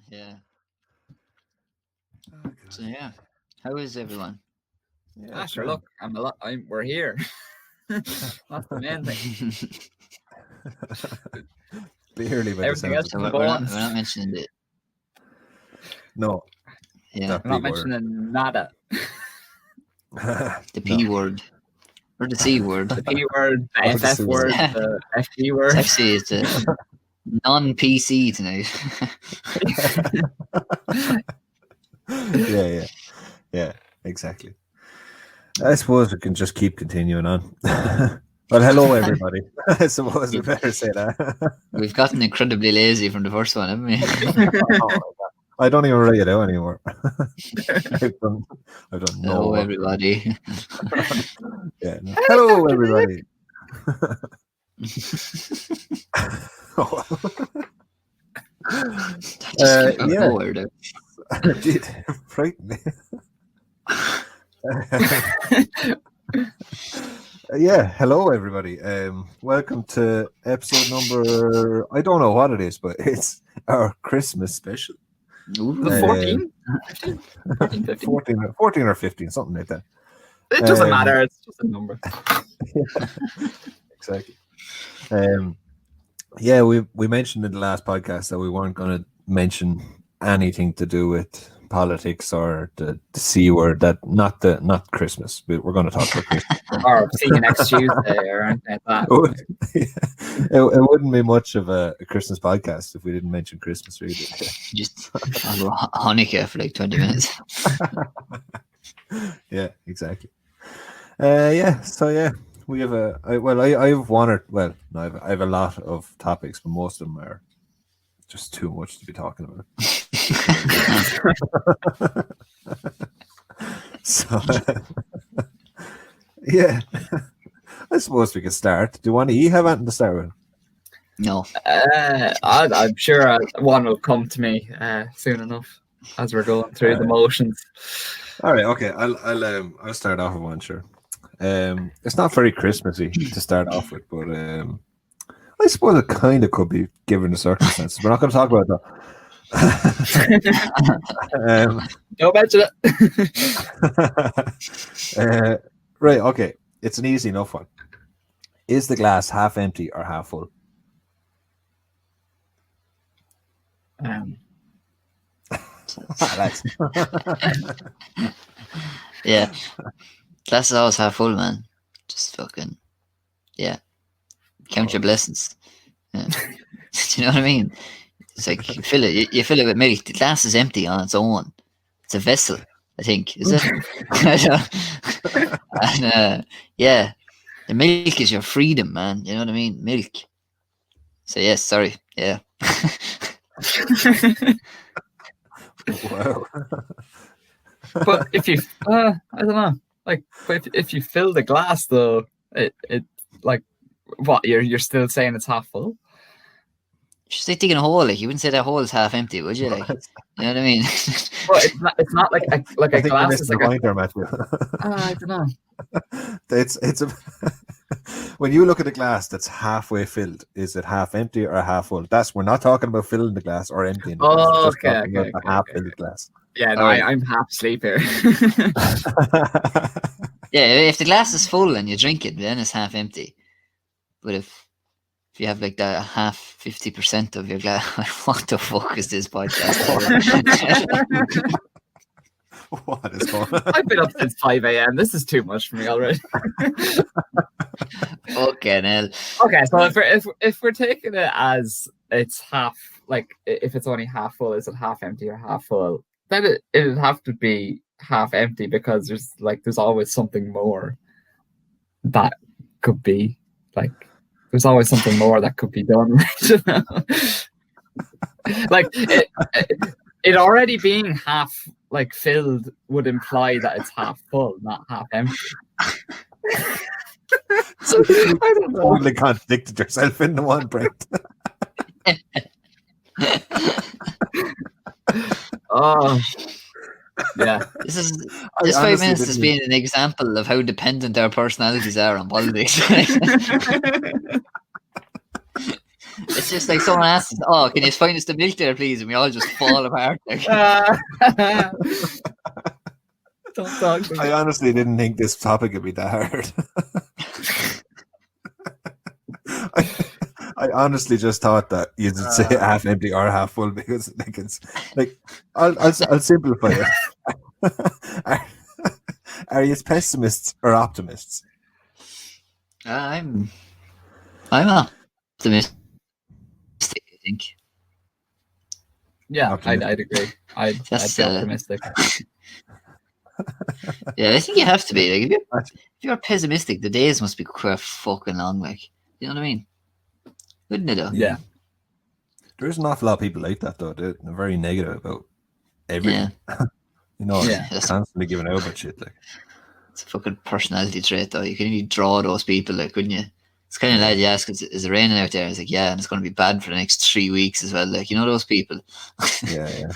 Yeah. Oh, So yeah, how is everyone? yeah, Sure. grand. Look, we're here. That's the main thing. Barely by the Everything sounds else of So it. we're bonus. not mentioning it. No, Yeah, that I'm not big word. mentioning nada. the P word or the C word. The P word, the Oh, the FF C word, word. the FG It's word. actually a non-PC tonight. Yeah, exactly. I suppose we can just keep continuing on. Well, hello everybody. I suppose we better say that. We've gotten incredibly lazy from the first one, haven't we? I don't even write it out anymore. I've done no Hello, work. everybody. Yeah. No. Hello everybody. That just came out of yeah. nowhere, though. It did frighten me. Yeah, hello everybody. Welcome to episode number, I don't know what it is, but it's our Christmas special. Ooh. The 14? 14, 15? 14 or 15, something like that. It doesn't matter. It's just a number. Exactly. Yeah, we mentioned in the last podcast that we weren't going to mention anything to do with politics or the C word, that not Christmas. We're going to talk about Christmas. Or see you next Tuesday or anything like that. It wouldn't be much of a Christmas podcast if we didn't mention Christmas, really. Just Hanukkah for like 20 minutes. Yeah, exactly. So we have I have one or, well, no, I have a lot of topics, but most of them are just too much to be talking about. So yeah, I suppose we could start. Do you want to have anything to start with? No. I'm sure one will come to me soon enough as we're going through the motions. All right, okay. I'll start off with one, sure. It's not very Christmassy to start off with, but I suppose it kind of could be given the circumstances. We're not going to talk about that. Don't mention it. Right, okay. It's an easy enough one. Is the glass half empty or half full? Yeah. Glass is always half full, man. Just fucking, yeah. Count your blessings. Yeah. Do you know what I mean? It's like you fill it with milk. The glass is empty on its own. It's a vessel, I think. Is it? And yeah, the milk is your freedom, man. You know what I mean? Milk. So yes, sorry. Yeah. Wow. But if you, I don't know, like, but if you fill the glass though, it like, what you're still saying it's half full. Just like digging a hole, like you wouldn't say that hole is half empty, would you? Like, you know what I mean? But it's not like a glass is like a. There, Matthew. I don't know. It's a when you look at a glass that's halfway filled, is it half empty or half full? We're not talking about filling the glass or emptying the glass. We're just talking about the half filled glass. Yeah, no, I'm half asleep here. Yeah, if the glass is full and you drink it, then it's half empty. But if you have like the half 50% of your glass, what the fuck is this podcast? What is going on? I've been up since 5 a.m. This is too much for me already. Fucking hell. Okay, so if we're taking it as it's half, like if it's only half full, is it half empty or half full? Then it'd have to be half empty because there's always something more that could be like. There's always something more that could be done. Like it already being half like filled would imply that it's half full, not half empty. So you totally contradicted yourself in the one breath. Oh, yeah. This 5 minutes has been an example of how dependent our personalities are on politics. It's just like someone asks, "Oh, can you find us the milk there, please?" And we all just fall apart. Like, Don't talk to me. I honestly didn't think this topic would be that hard. I honestly just thought that you'd say half empty or half full because like it's like I'll simplify it. Are you pessimists or optimists? I'm optimistic. I think. Yeah, Optimistic. I'd agree. I'd That's, be optimistic. Yeah, I think you have to be. Like, if you're pessimistic, the days must be quite fucking long. Like, you know what I mean? Wouldn't it? Though? Yeah. There's an awful lot of people like that though. They're very negative about everything. You know, Yeah. constantly giving out about shit. Like, It's a fucking personality trait, though. You can only draw those people, like, couldn't you? It's kind of like you ask, is it raining out there? It's like, yeah, and it's going to be bad for the next 3 weeks as well. Like, you know those people. yeah.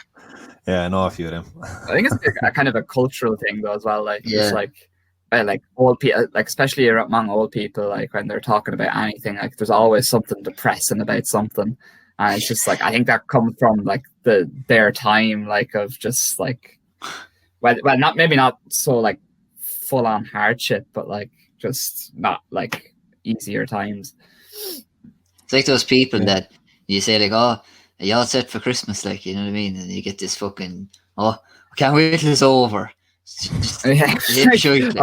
I know a few of them. I think it's a kind of a cultural thing though as well. Like Yeah. just like old people, like especially among old people, like when they're talking about anything, like there's always something depressing about something, and it's just like I think that comes from like their time, like of just like well not maybe not so like full on hardship, but like just not like easier times. It's like those people that you say, like, oh, are you all set for Christmas? Like, you know what I mean? And you get this fucking, oh, I can't wait till it's over. Just shite, like, Jesus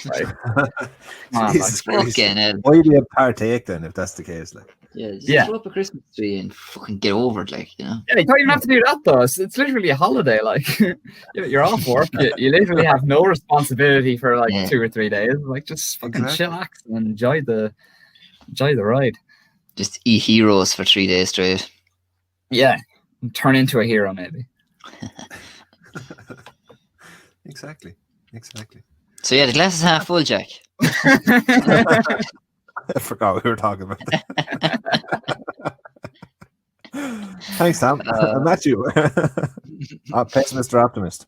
Christ. fucking hell. Why do you partake then if that's the case? Like, Just throw up a Christmas tree and fucking get over it, like, you know. Yeah, you don't even have to do that though. It's literally a holiday. Like you're off work. You literally have no responsibility for like 2 or 3 days. Like just fucking chillax and enjoy the ride. Just eat heroes for 3 days straight. Yeah, and turn into a hero maybe. Exactly. So yeah, the glass is half full, Jack. I forgot we were talking about that. Thanks, Sam. I'm at you. Pessimist or optimist?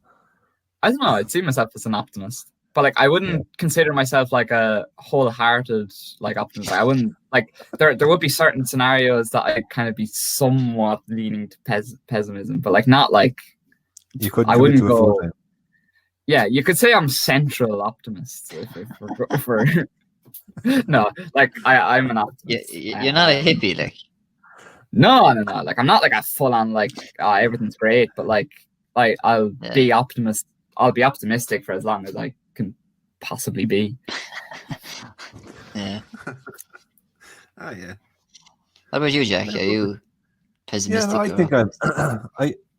I don't know. I'd see myself as an optimist, but like I wouldn't consider myself like a wholehearted like optimist. I wouldn't like there would be certain scenarios that I'd kind of be somewhat leaning to pessimism, but like not like you couldn't. I wouldn't go. Yeah, you could say I'm central optimist. If we're no, like I'm an optimist. You're not a hippie, like. No. Like I'm not like a full on like everything's great, but like I'll be optimist. I'll be optimistic for as long as I can possibly be. Yeah. Oh yeah. What about you, Jack? Are you pessimistic? Yeah, no, I think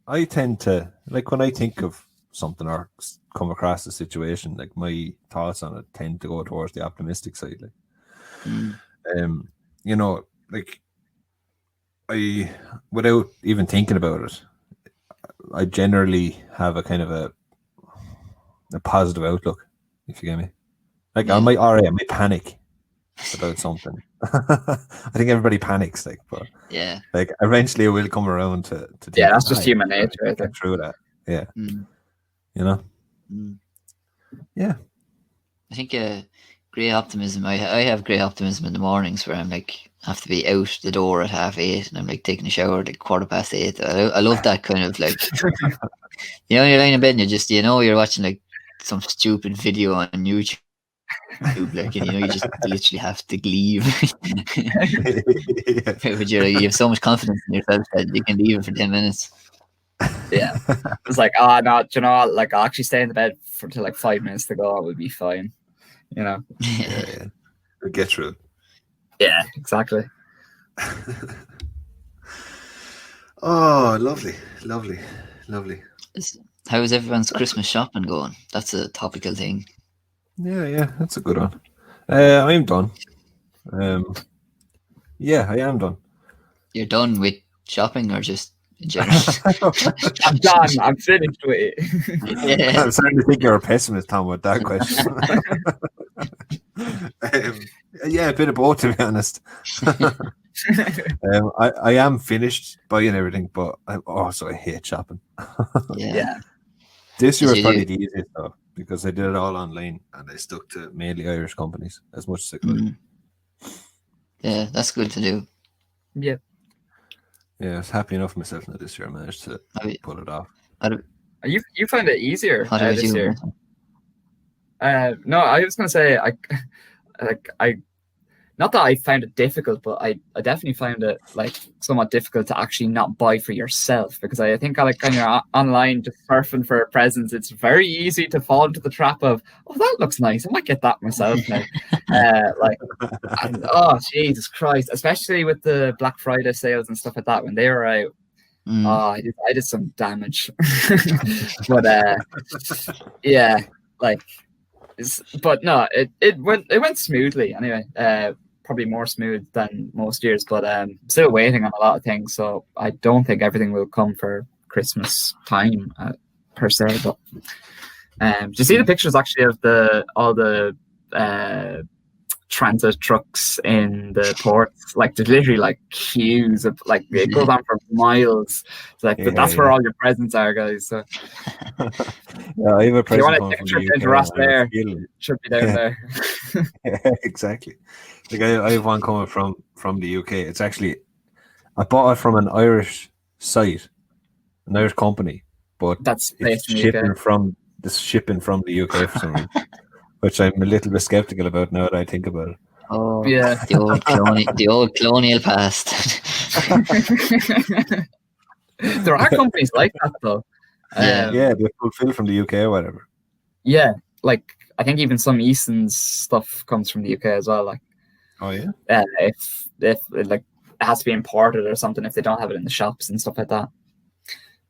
I tend to like when I think of something or come across a situation, like my thoughts on it tend to go towards the optimistic side. Like, you know, like I, without even thinking about it, I generally have a kind of a positive outlook, if you get me. Like I might panic about something. I think everybody panics, like, but like eventually it will come around to think, that's just human nature. Get through that. Yeah. You know. Yeah. I think great optimism. I have great optimism in the mornings where I'm like have to be out the door at 8:30 and I'm like taking a shower at like 8:15. I love that kind of like you know, you're lying in bed and you're watching like some stupid video on YouTube, like, and you just literally have to leave. But you have so much confidence in yourself that you can leave it for 10 minutes. Yeah, it's like, no, do you know, like I'll actually stay in the bed for till like 5 minutes to go. It would be fine, you know. Yeah. Get through it. Yeah, exactly. Oh, lovely. How is everyone's Christmas shopping going? That's a topical thing. Yeah, that's a good one. I'm done. Yeah, I am done. You're done with shopping or just in general? I'm done. I'm finished with it. Yeah. I'm starting to think you're a pessimist, Tom, with that question. Yeah, a bit of both, to be honest. I am finished buying everything, but I hate shopping. Yeah. This year was probably the easiest though, because I did it all online and I stuck to mainly Irish companies as much as I could. Yeah, that's good to do. Yeah. Yeah, I was happy enough myself now this year. I managed to pull it off. You find it easier What about this you? year? No, I was gonna say I not that I found it difficult, but I definitely found it like somewhat difficult to actually not buy for yourself, because I think like when you're online just surfing for presents, it's very easy to fall into the trap of, oh, that looks nice, I might get that myself now. Oh Jesus Christ, especially with the Black Friday sales and stuff like that when they were out. Oh, I did some damage. But yeah, like, but no, it went smoothly anyway. Probably more smooth than most years, but still waiting on a lot of things. So I don't think everything will come for Christmas time per se. But do you see the pictures actually of all the transit trucks in the ports? Like there's literally like queues of like it goes on for miles. It's like that's where all your presents are, guys. So yeah, I have a present. If you want to take a trip into Ross there, should be down there. Yeah, exactly. Like I have one coming from the UK. It's actually, I bought it from an Irish site, an Irish company, but it's shipping from the UK for some reason, which I'm a little bit skeptical about now that I think about it. Oh yeah, the old colonial past. There are companies like that though. Yeah, they fulfill from the UK or whatever. Yeah, like I think even some Eason's stuff comes from the UK as well. Like, oh yeah, if like it has to be imported or something if they don't have it in the shops and stuff like that.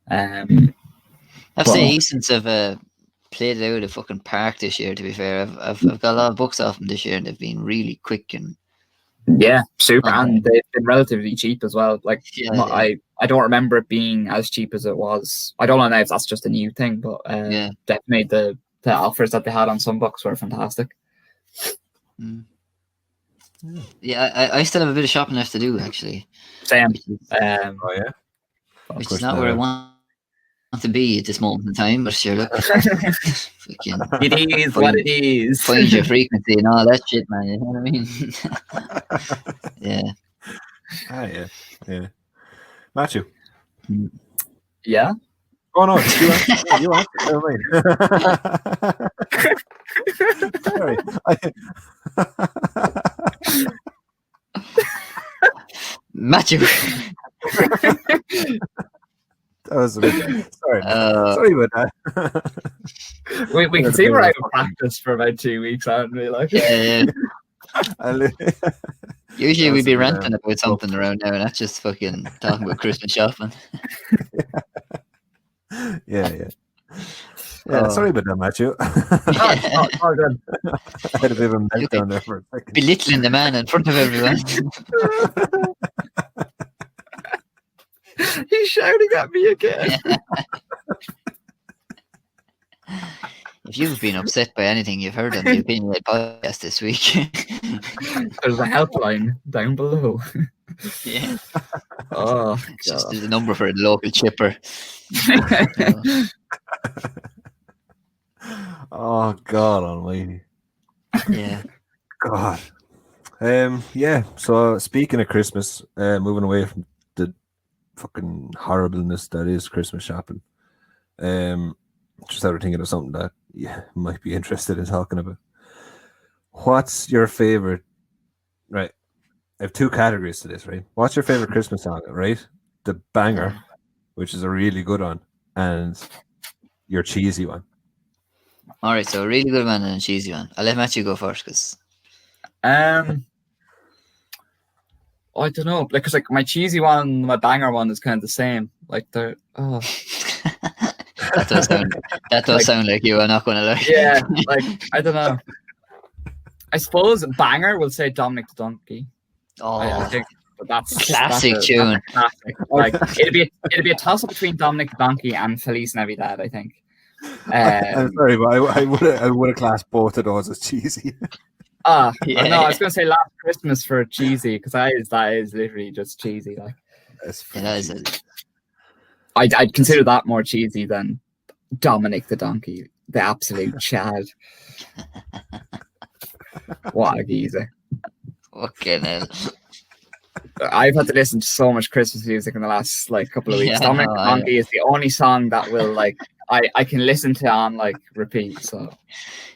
I've seen Eason's have played it out a fucking park this year. To be fair, I've got a lot of books off them this year, and they've been really quick and super, and they've been relatively cheap as well. Like I don't remember it being as cheap as it was. I don't know if that's just a new thing, but definitely the offers that they had on some books were fantastic. Yeah, I still have a bit of shopping left to do actually. Same. Which is not where I want to be at this moment in time, but sure, look, it is what it is. Find your frequency and all that shit, man. You know what I mean? Yeah. Yeah. Matthew. Yeah. Oh no, you answer. Never mind. Sorry. Matthew. That was a bit. Sorry. Sorry about that. We can see we're out of practice for about 2 weeks, aren't we? Like, yeah. Usually we'd be ranting about something around now, and that's just fucking talking about Christmas shopping. Yeah. Sorry about that, Matthew. Oh, good. I had a bit of a meltdown there for a second. Belittling the man in front of everyone. He's shouting at me again. If you've been upset by anything you've heard on the Opinion podcast this week, there's a helpline down below. Yeah. Oh, just there's a number for the local chipper. Oh God Almighty. Yeah. God. Yeah. So speaking of Christmas, moving away from the fucking horribleness that is Christmas shopping, just started thinking of something that might be interested in talking about. What's your favorite? Right, I have two categories to this. Right, what's your favorite Christmas song? Right, the banger, which is a really good one, and your cheesy one. All right, so a really good one and a cheesy one. I'll let Matthew go first, because I don't know, because like my cheesy one and my banger one is kind of the same. Like they're that does sound like you. I'm not going to lie. Yeah, like I don't know. I suppose banger will say Dominic the Donkey. Oh, I think that's classic tune. That's classic. Like it'd be a toss up between Dominic the Donkey and Feliz Navidad, I think. I'm sorry, but I would have classed both of those as cheesy. No, I was going to say Last Christmas for cheesy, because that is literally just cheesy. Like, I'd consider that more cheesy than Dominic the Donkey, the absolute Chad. What a geezer. Fucking hell. I've had to listen to so much Christmas music in the last like couple of weeks. Yeah, Dominic no, the Donkey is the only song that will like I can listen to on like repeat. So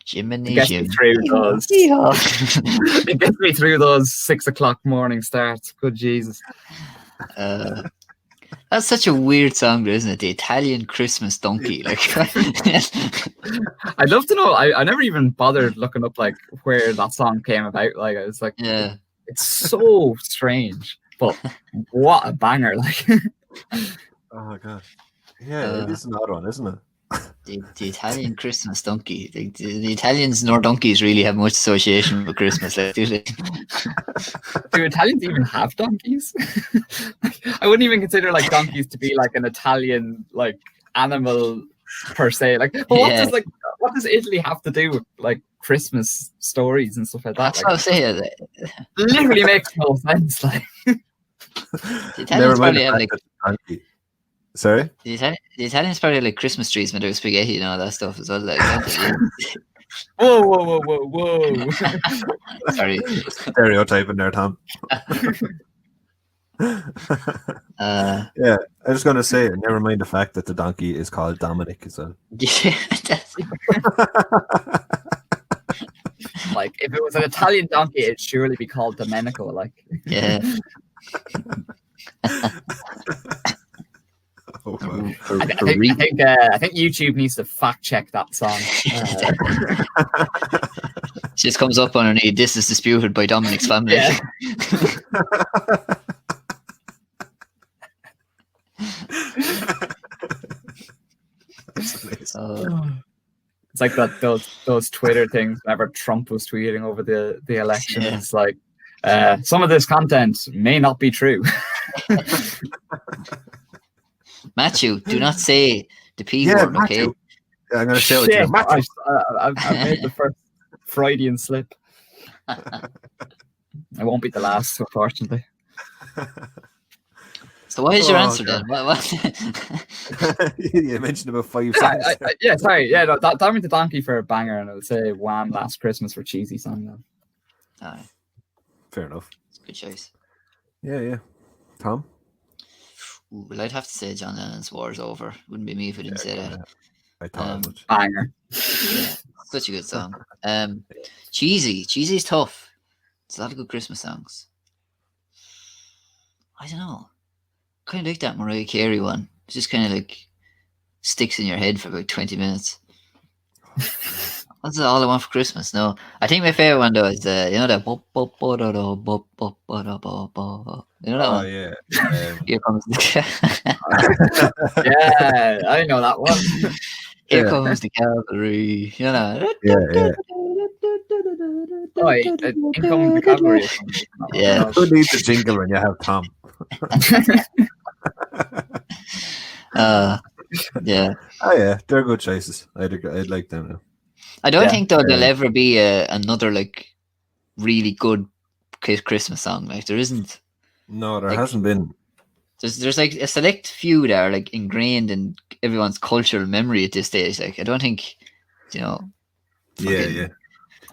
Jiminy, it gets me through those. It gets me through those 6 o'clock morning starts. Good Jesus. That's such a weird song, though, isn't it? The Italian Christmas donkey. Like, I'd love to know. I never even bothered looking up like where that song came about. Like I was like, yeah. it's so strange, but what a banger! Like, Oh god. Yeah, it is an odd one, isn't it? The Italian Christmas donkey. The Italians nor donkeys really have much association with Christmas, like, do they? Do Italians even have donkeys? I wouldn't even consider like donkeys to be like an Italian like animal per se. Like, but what does Italy have to do with like Christmas stories and stuff like that? That's Like, what I'm saying. literally makes no sense. Like, The Italians probably have like donkey. Sorry? the Italians probably have like Christmas trees made out of spaghetti and all that stuff as well. Like, don't they? whoa. Sorry. Stereotyping there, Tom. Yeah, I was going to say, never mind the fact that the donkey is called Dominic as well. Yeah, Like, if it was an Italian donkey, it'd surely be called Domenico. Like, yeah. Oh, wow. I think YouTube needs to fact check that song. Just comes up underneath. This is disputed by Dominic's family. Yeah. It's like those Twitter things whenever Trump was tweeting over the election. Yeah. It's like some of this content may not be true. Matthew, do not say the P Yeah, word, okay? Matthew. Yeah, I'm going to say it Shit, to Matthew. I've made the first Freudian slip. I won't be the last, unfortunately. So what is your Oh, answer God. then? What? You mentioned about 5 songs. Sorry. Dominic the Donkey for a banger, and I'll say Wham! Last Christmas for cheesy song. Though. All right, Fair enough. it's a good choice. Yeah. Tom? Ooh, well, I'd have to say John Lennon's War's Over. Wouldn't be me if I didn't say that. I thought as much. Banger. Yeah, such a good song. Cheesy's tough. There's a lot of good Christmas songs. I don't know. Kind of like that Mariah Carey one. It just kind of like sticks in your head for about 20 minutes. That's all I want for Christmas. No, I think my favorite one though is you know that you know that Oh, one. yeah. Here comes the Yeah, I know that one. here comes the cavalry. You know. Yeah. Oh, Incoming the Cavalry. Or something. Yeah. Who needs a jingle when you have Tom? Yeah. Oh, yeah. They're good choices. I'd like them now. I don't Yeah. think though there'll ever be another like really good Christmas song. Like there isn't. No, there Like- hasn't been. There's like a select few that are like ingrained in everyone's cultural memory at this stage. Like I don't think, you know. Yeah.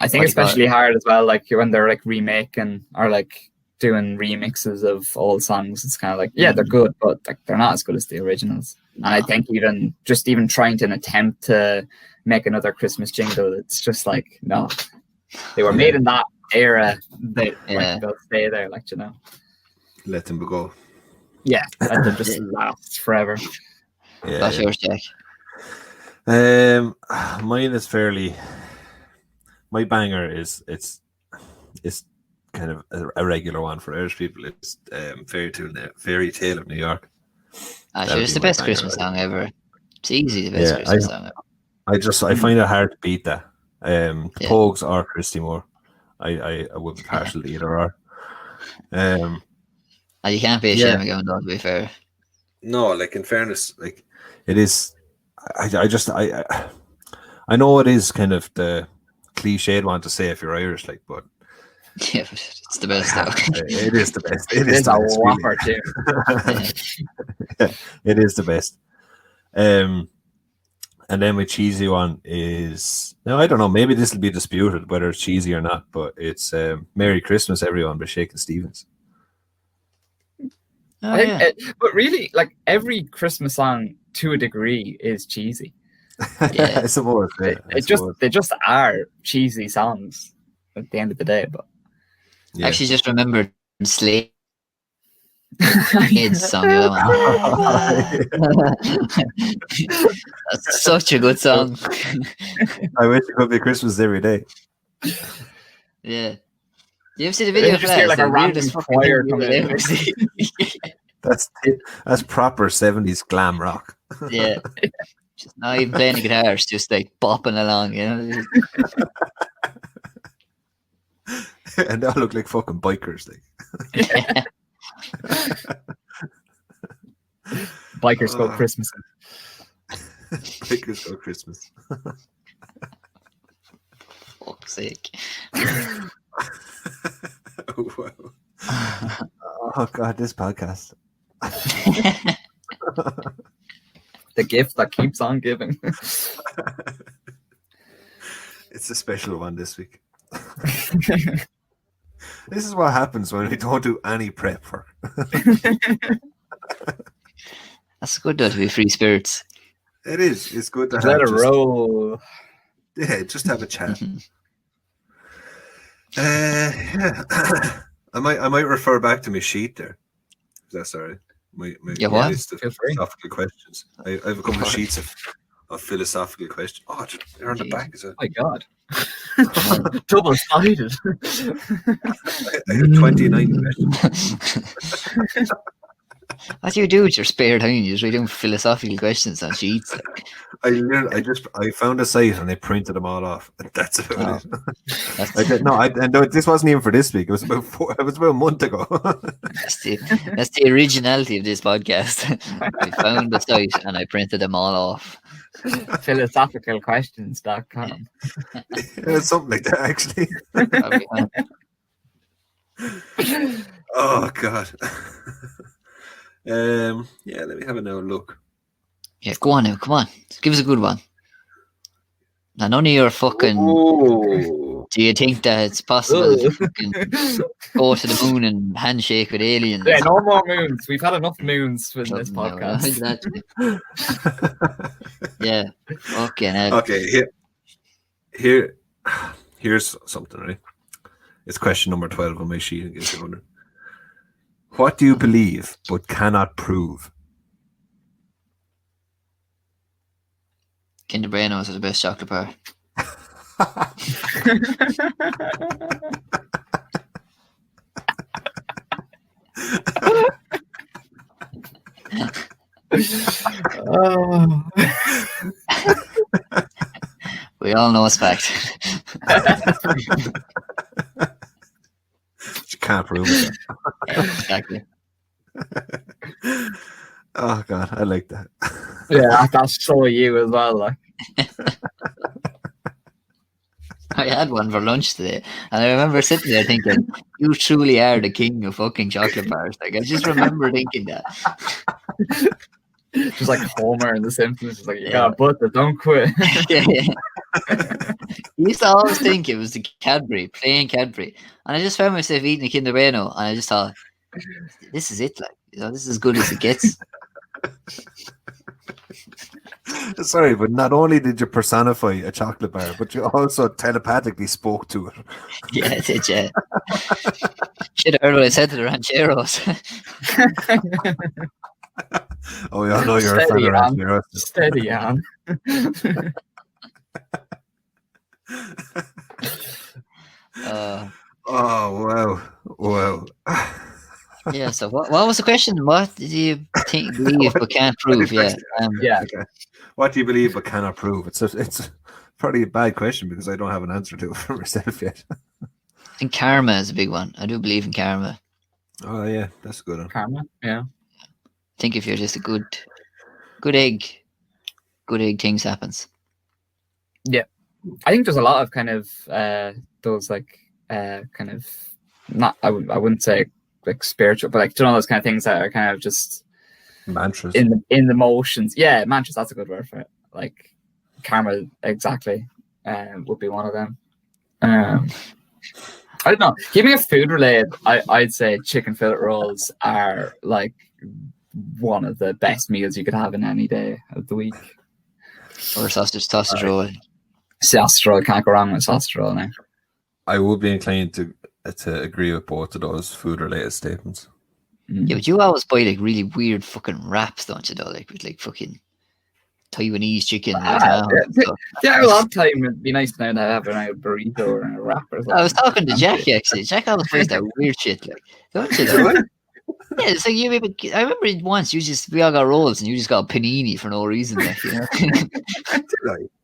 I think What do you especially hard as well, like when they're like remaking or like doing remixes of old songs. It's kind of like, yeah, they're good, but like they're not as good as the originals. And I think even trying to attempt to make another Christmas jingle, it's just like, no, they were made in that era. They like, they'll stay there, like, you know. Let them go. Yeah, and they'll just last forever. Yeah. That's yours, Jack. Mine is fairly. My banger is kind of a regular one for Irish people. It's Fairy Tale of New York. Actually, it's the best Christmas song ever. It's easy the best Christmas song ever. I find it hard to beat that. The Pogues or Christy Moore. I would be partial to either or. And you can't be ashamed of going though, to be fair. No, like in fairness, like it is. I know it is kind of the cliched one to say if you're Irish, like, but yeah, but it's the best though. It is the best. It It's is the a best, whopper really. too. It is the best. And then my cheesy one is now I don't know, maybe this will be disputed whether it's cheesy or not, but it's Merry Christmas Everyone by Shakin' Stevens. Oh, I yeah. think, but really, like every Christmas song to a degree is cheesy. Yeah. I suppose. Yeah, I suppose. They just are cheesy songs at the end of the day. But Yeah. Actually, just remembered Slade's song. You know that one? That's such a good song. I wish it could be Christmas every day. Yeah. Do you ever see the video you for just that? hear It's like the a random weirdest fucking choir thing coming you'll in. ever see. That's proper 70s glam rock. Yeah. Just not even playing the guitar, it's just like bopping along, you know? And they all look like fucking bikers. Like. Bikers go Christmas. Bikers go Christmas. Fuck's sake. Oh, wow. Oh god, this podcast. The gift that keeps on giving. It's a special one this week. This is what happens when we don't do any prep for. That's good though, to be free spirits. It is. It's good to Let have it roll. Yeah, just have a chat. Yeah. I might refer back to my sheet there. Is that sorry? My what? list of Feel free. philosophical questions. I have a couple of sheets of philosophical questions. Oh, they're on the back as well. Oh my god. Double-sided. I have 29 questions. What do you do with your spare time? You just read doing philosophical questions on sheets. I found a site and I printed them all off. That's about That's, this wasn't even for this week. It was about a month ago. that's the originality of this podcast. I found the site and I printed them all off. Philosophicalquestions.com. Yeah, something like that, actually. Oh god. Yeah, let me have another look. Yeah, go on now, come on. Give us a good one. Now, none of your fucking... Ooh. Do you think that it's possible to fucking go to the moon and handshake with aliens? Yeah, no more moons. We've had enough moons in this No, podcast. exactly. Yeah. Okay. Now. Okay, here's something, right? It's question number 12 on my sheet, in case you're wondering. What do you believe but cannot prove? Kinder Buenos are the best chocolate bar. Oh. We all know it's fact. You can't prove it. Yeah, exactly. Oh god, I like that. Yeah, that's so you as well. Like. I had one for lunch today, and I remember sitting there thinking, "You truly are the king of fucking chocolate bars." Like I just remember thinking that. Just like Homer in The Simpsons, just like you got butter, don't quit. Yeah. I used to always think it was the Cadbury, plain Cadbury, and I just found myself eating a Kinder Bueno, and I just thought, "This is it, like this is as good as it gets." Sorry, but not only did you personify a chocolate bar, but you also telepathically spoke to it. Yeah, I did, yeah. Should have heard what I said to the rancheros. Oh, yeah, I know you're a fan of rancheros. Steady on. Oh, wow. Yeah, so what was the question? What do you believe but can't prove? Yeah. Yeah. Okay. What do you believe but cannot prove? It's probably a bad question because I don't have an answer to it for myself yet. I think karma is a big one. I do believe in karma. Oh yeah, that's a good one. Karma, yeah. I think if you're just a good egg, things happens. Yeah. I think there's a lot of kind of those like kind of not I wouldn't say like spiritual, but like those kind of things that are kind of just Mantras in the motions. Yeah, mantras, that's a good word for it. Like karma, exactly, would be one of them. I don't know. Give me a food related. I'd say chicken fillet rolls are like one of the best meals you could have in any day of the week. Or sausage roll. Sausage roll, can't go wrong with sausage roll now. I would be inclined to agree with both of those food-related statements. Yeah, but you always buy like really weird fucking wraps, don't you? Though, like with like fucking Taiwanese chicken. Yeah, a lot of time it'd be nice now to have a burrito or a wrap or something. I was talking to Jack actually. Jack always buys that weird shit, like, don't you? Though? Yeah, it's like I remember once we all got rolls and you just got a panini for no reason, like, you know.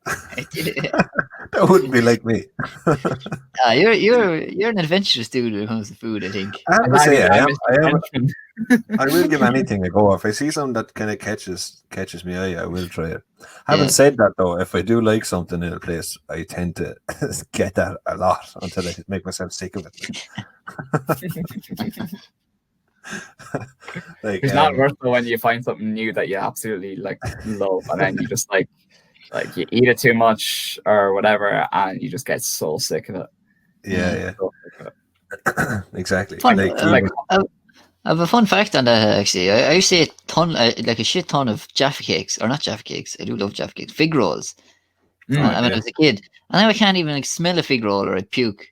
I did it. That wouldn't be like me. You're an adventurous dude when it comes to food, I think. I have to say, I will give anything a go. If I see something that kind of catches me eye, I will try it. Having said that, though, if I do like something in a place, I tend to get that a lot until I make myself sick of it. Like, it's not worth it when you find something new that you absolutely like love, and then you just like you eat it too much or whatever, and you just get so sick of it. Yeah. Exactly. I have a fun fact on that actually. I used to eat a shit ton of Jaffa cakes, or not Jaffa cakes. I do love Jaffa cakes, fig rolls. When I was a kid, and now I can't even like smell a fig roll or I'd puke.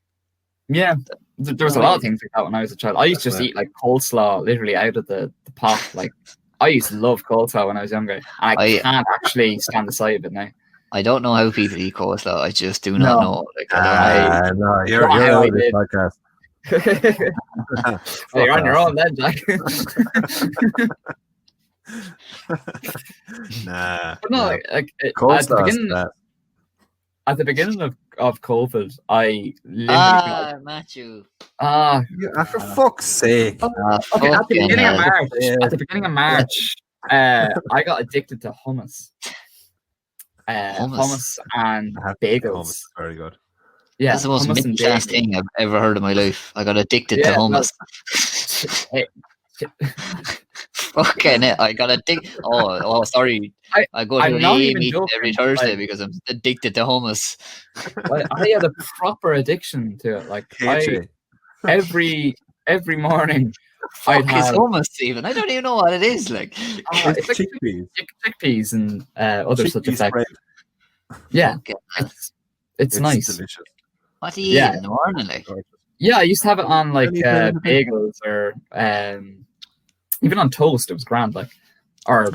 Yeah, there was a lot of things like that when I was a child. I used to just eat like coleslaw literally out of the pot. Like I used to love coleslaw when I was younger, and I can't actually stand the sight of it now. I don't know how people eat coleslaw. I just do not know. Like, no, you're on this podcast. Well, you're on your own then, Jack. But no, like at the beginning of COVID, I literally Matthew. For fuck's sake. Okay, at the beginning of March, I got addicted to hummus. Hummus and bagels. Hummus, very good. Yeah, that's the most middle-class thing I've ever heard in my life. I got addicted to hummus. Fucking it! I got addicted. Oh, sorry. I go to an AA meeting every Thursday because I'm addicted to hummus. I had a proper addiction to it. Like every morning. Fuck is hummus, Stephen? I don't even know what it is. Like, it's like chickpeas and other such effects. Yeah, it's nice. Delicious. What do you eat in the morning? Like, yeah, I used to have it on like bagels or even on toast. It was grand, like, or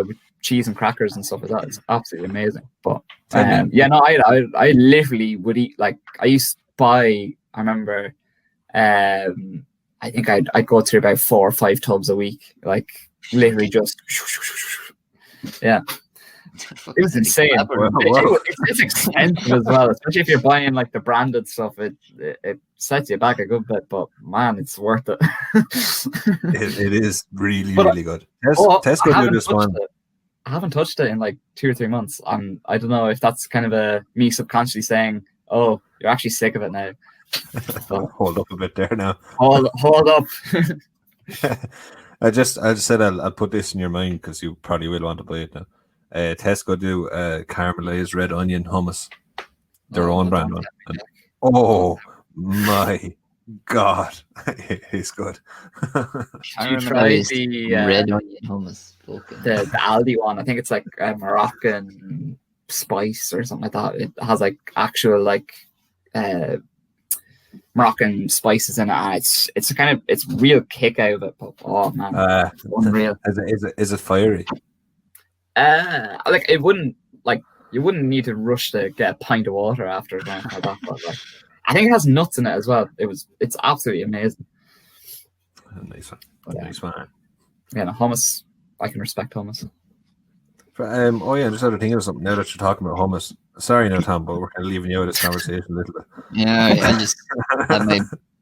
with cheese and crackers and stuff like that. It's absolutely amazing. But I literally would eat, like, I used to buy. I remember. I think I'd go through about 4 or 5 tubs a week, like literally just yeah. It was insane. It's expensive as well, especially if you're buying like the branded stuff. It sets you back a good bit, but man, it's worth it. It is really good. Tesco do this one. I haven't touched it in like 2 or 3 months. I don't know if that's kind of me subconsciously saying, "Oh, you're actually sick of it now." Hold up a bit there now. Hold up. I just said I'll put this in your mind because you probably will want to buy it now. Tesco do caramelized red onion hummus, their own brand one. Oh my god, it's good. You tried the red onion hummus? The Aldi one. I think it's like a Moroccan spice or something like that. It has like actual like Moroccan spices in it, and it's real kick out of it. But oh man, unreal. Is it fiery? Like it wouldn't, like you wouldn't need to rush to get a pint of water after it, like that. But like, I think it has nuts in it as well. It's absolutely amazing. Nice one. Yeah, no, hummus. I can respect hummus. I just had to think of something now that you're talking about hummus. Sorry, no, Tom, but we're kind of leaving you out of this conversation a little bit. Yeah, I just have my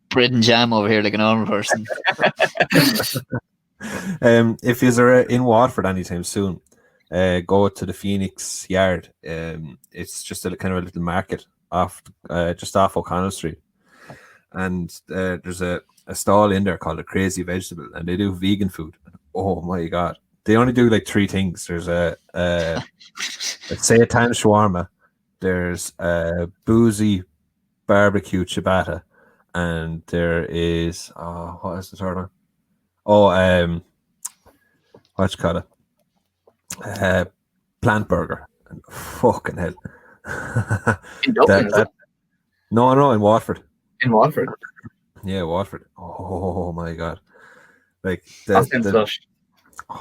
bread and jam over here like a normal person. If you're in Watford anytime soon, go to the Phoenix Yard. It's just a kind of a little market just off O'Connell Street, and there's a stall in there called the Crazy Vegetable, and they do vegan food. Oh my god, they only do like 3 things. There's a seitan shawarma, there's a boozy barbecue ciabatta, and there is what is the third one? what you call it, plant burger. And fucking hell. In Dublin, is it? No, in Watford. In Watford. Yeah, Watford. Oh my god! Like That sounds lush.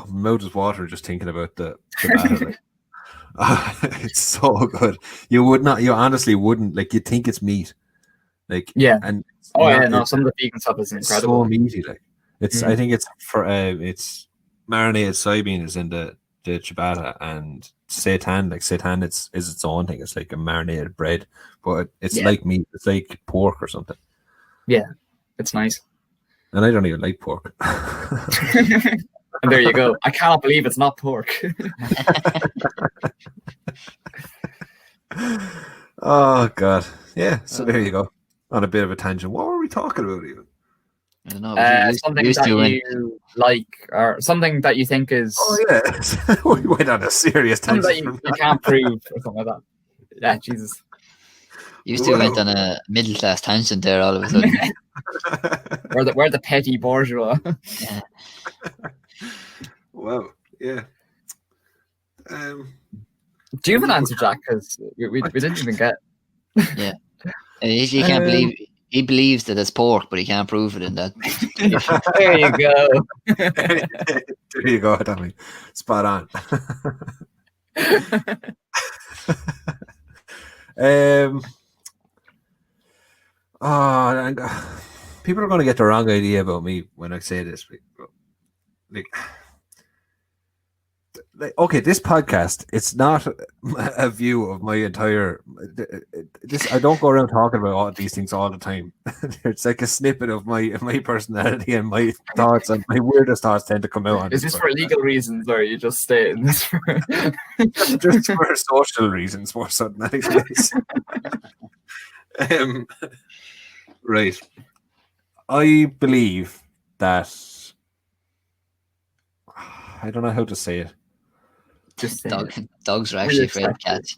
mouth is water just thinking about the batter. Like. It's so good. You honestly wouldn't like. You think it's meat, like Yeah. And some of the vegan stuff is incredible. So meaty, like it's. I think it's for it's marinated soybean is in the ciabatta, and seitan is its own thing. It's like a marinated bread, but it's like meat. It's like pork or something. Yeah, it's nice. And I don't even like pork. And there you go. I cannot believe it's not pork. Oh god, yeah. So there you go. On a bit of a tangent. What were we talking about even? I don't know. Something that you like, or something that you think is. Oh yeah, we went on a serious tangent. Something that you can't prove, or something like that. Yeah, Jesus. You two went on a middle class tangent there all of a sudden. we're the petty bourgeois. Yeah. Wow. Yeah. Do you have an answer, Jack? Because we didn't even get. Yeah. He can't believe. He believes that it's pork, but he can't prove it in that. There you go. There you go, Tommy. Spot on. People are going to get the wrong idea about me when I say this. Okay, this podcast, it's not a view of my entire. I don't go around talking about all these things all the time. It's like a snippet of my personality and my thoughts, and my weirdest thoughts tend to come out. Is this for legal reasons, or are you just staying this for? Just for social reasons, more so than anything. Right. I believe that. I don't know how to say it. Just dogs are actually afraid of cats.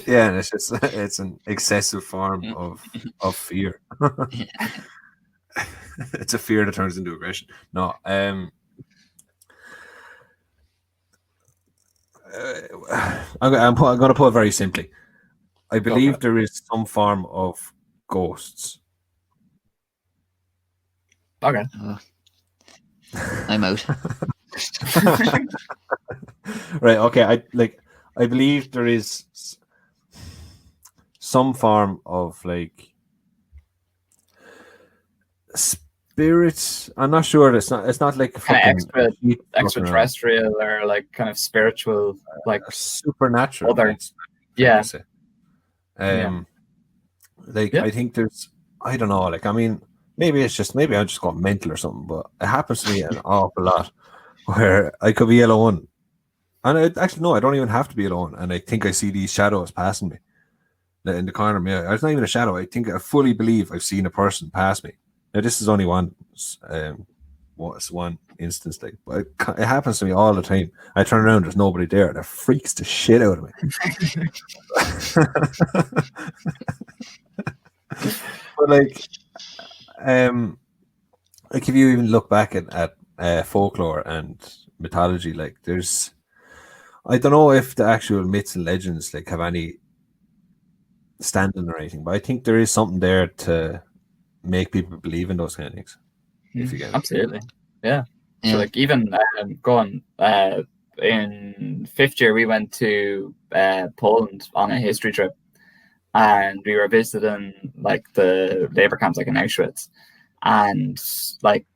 Yeah, and it's an excessive form of fear. It's a fear that turns into aggression. No, I'm going to put it very simply. I believe there is some form of ghosts. Okay. I'm out. Right. Okay. I believe there is some form of like spirits. I'm not sure. It's not like kind of extraterrestrial or like kind of spiritual, like supernatural. Other. Yeah. I think there's. I don't know. Like, I mean. Maybe I just got mental or something, but it happens to me an awful lot where I could be alone. And I don't even have to be alone. And I think I see these shadows passing me in the corner of my eye. It's not even a shadow. I fully believe I've seen a person pass me. Now, this is only one instance, like, but it happens to me all the time. I turn around, there's nobody there. That freaks the shit out of me. But like if you even look back at folklore and mythology, like there's, I don't know if the actual myths and legends like have any standing or anything, but I think there is something there to make people believe in those kind of things. If you get it. Absolutely, yeah. So like even in fifth year, we went to Poland on a history trip. And we were visiting like the labor camps, like in Auschwitz, and like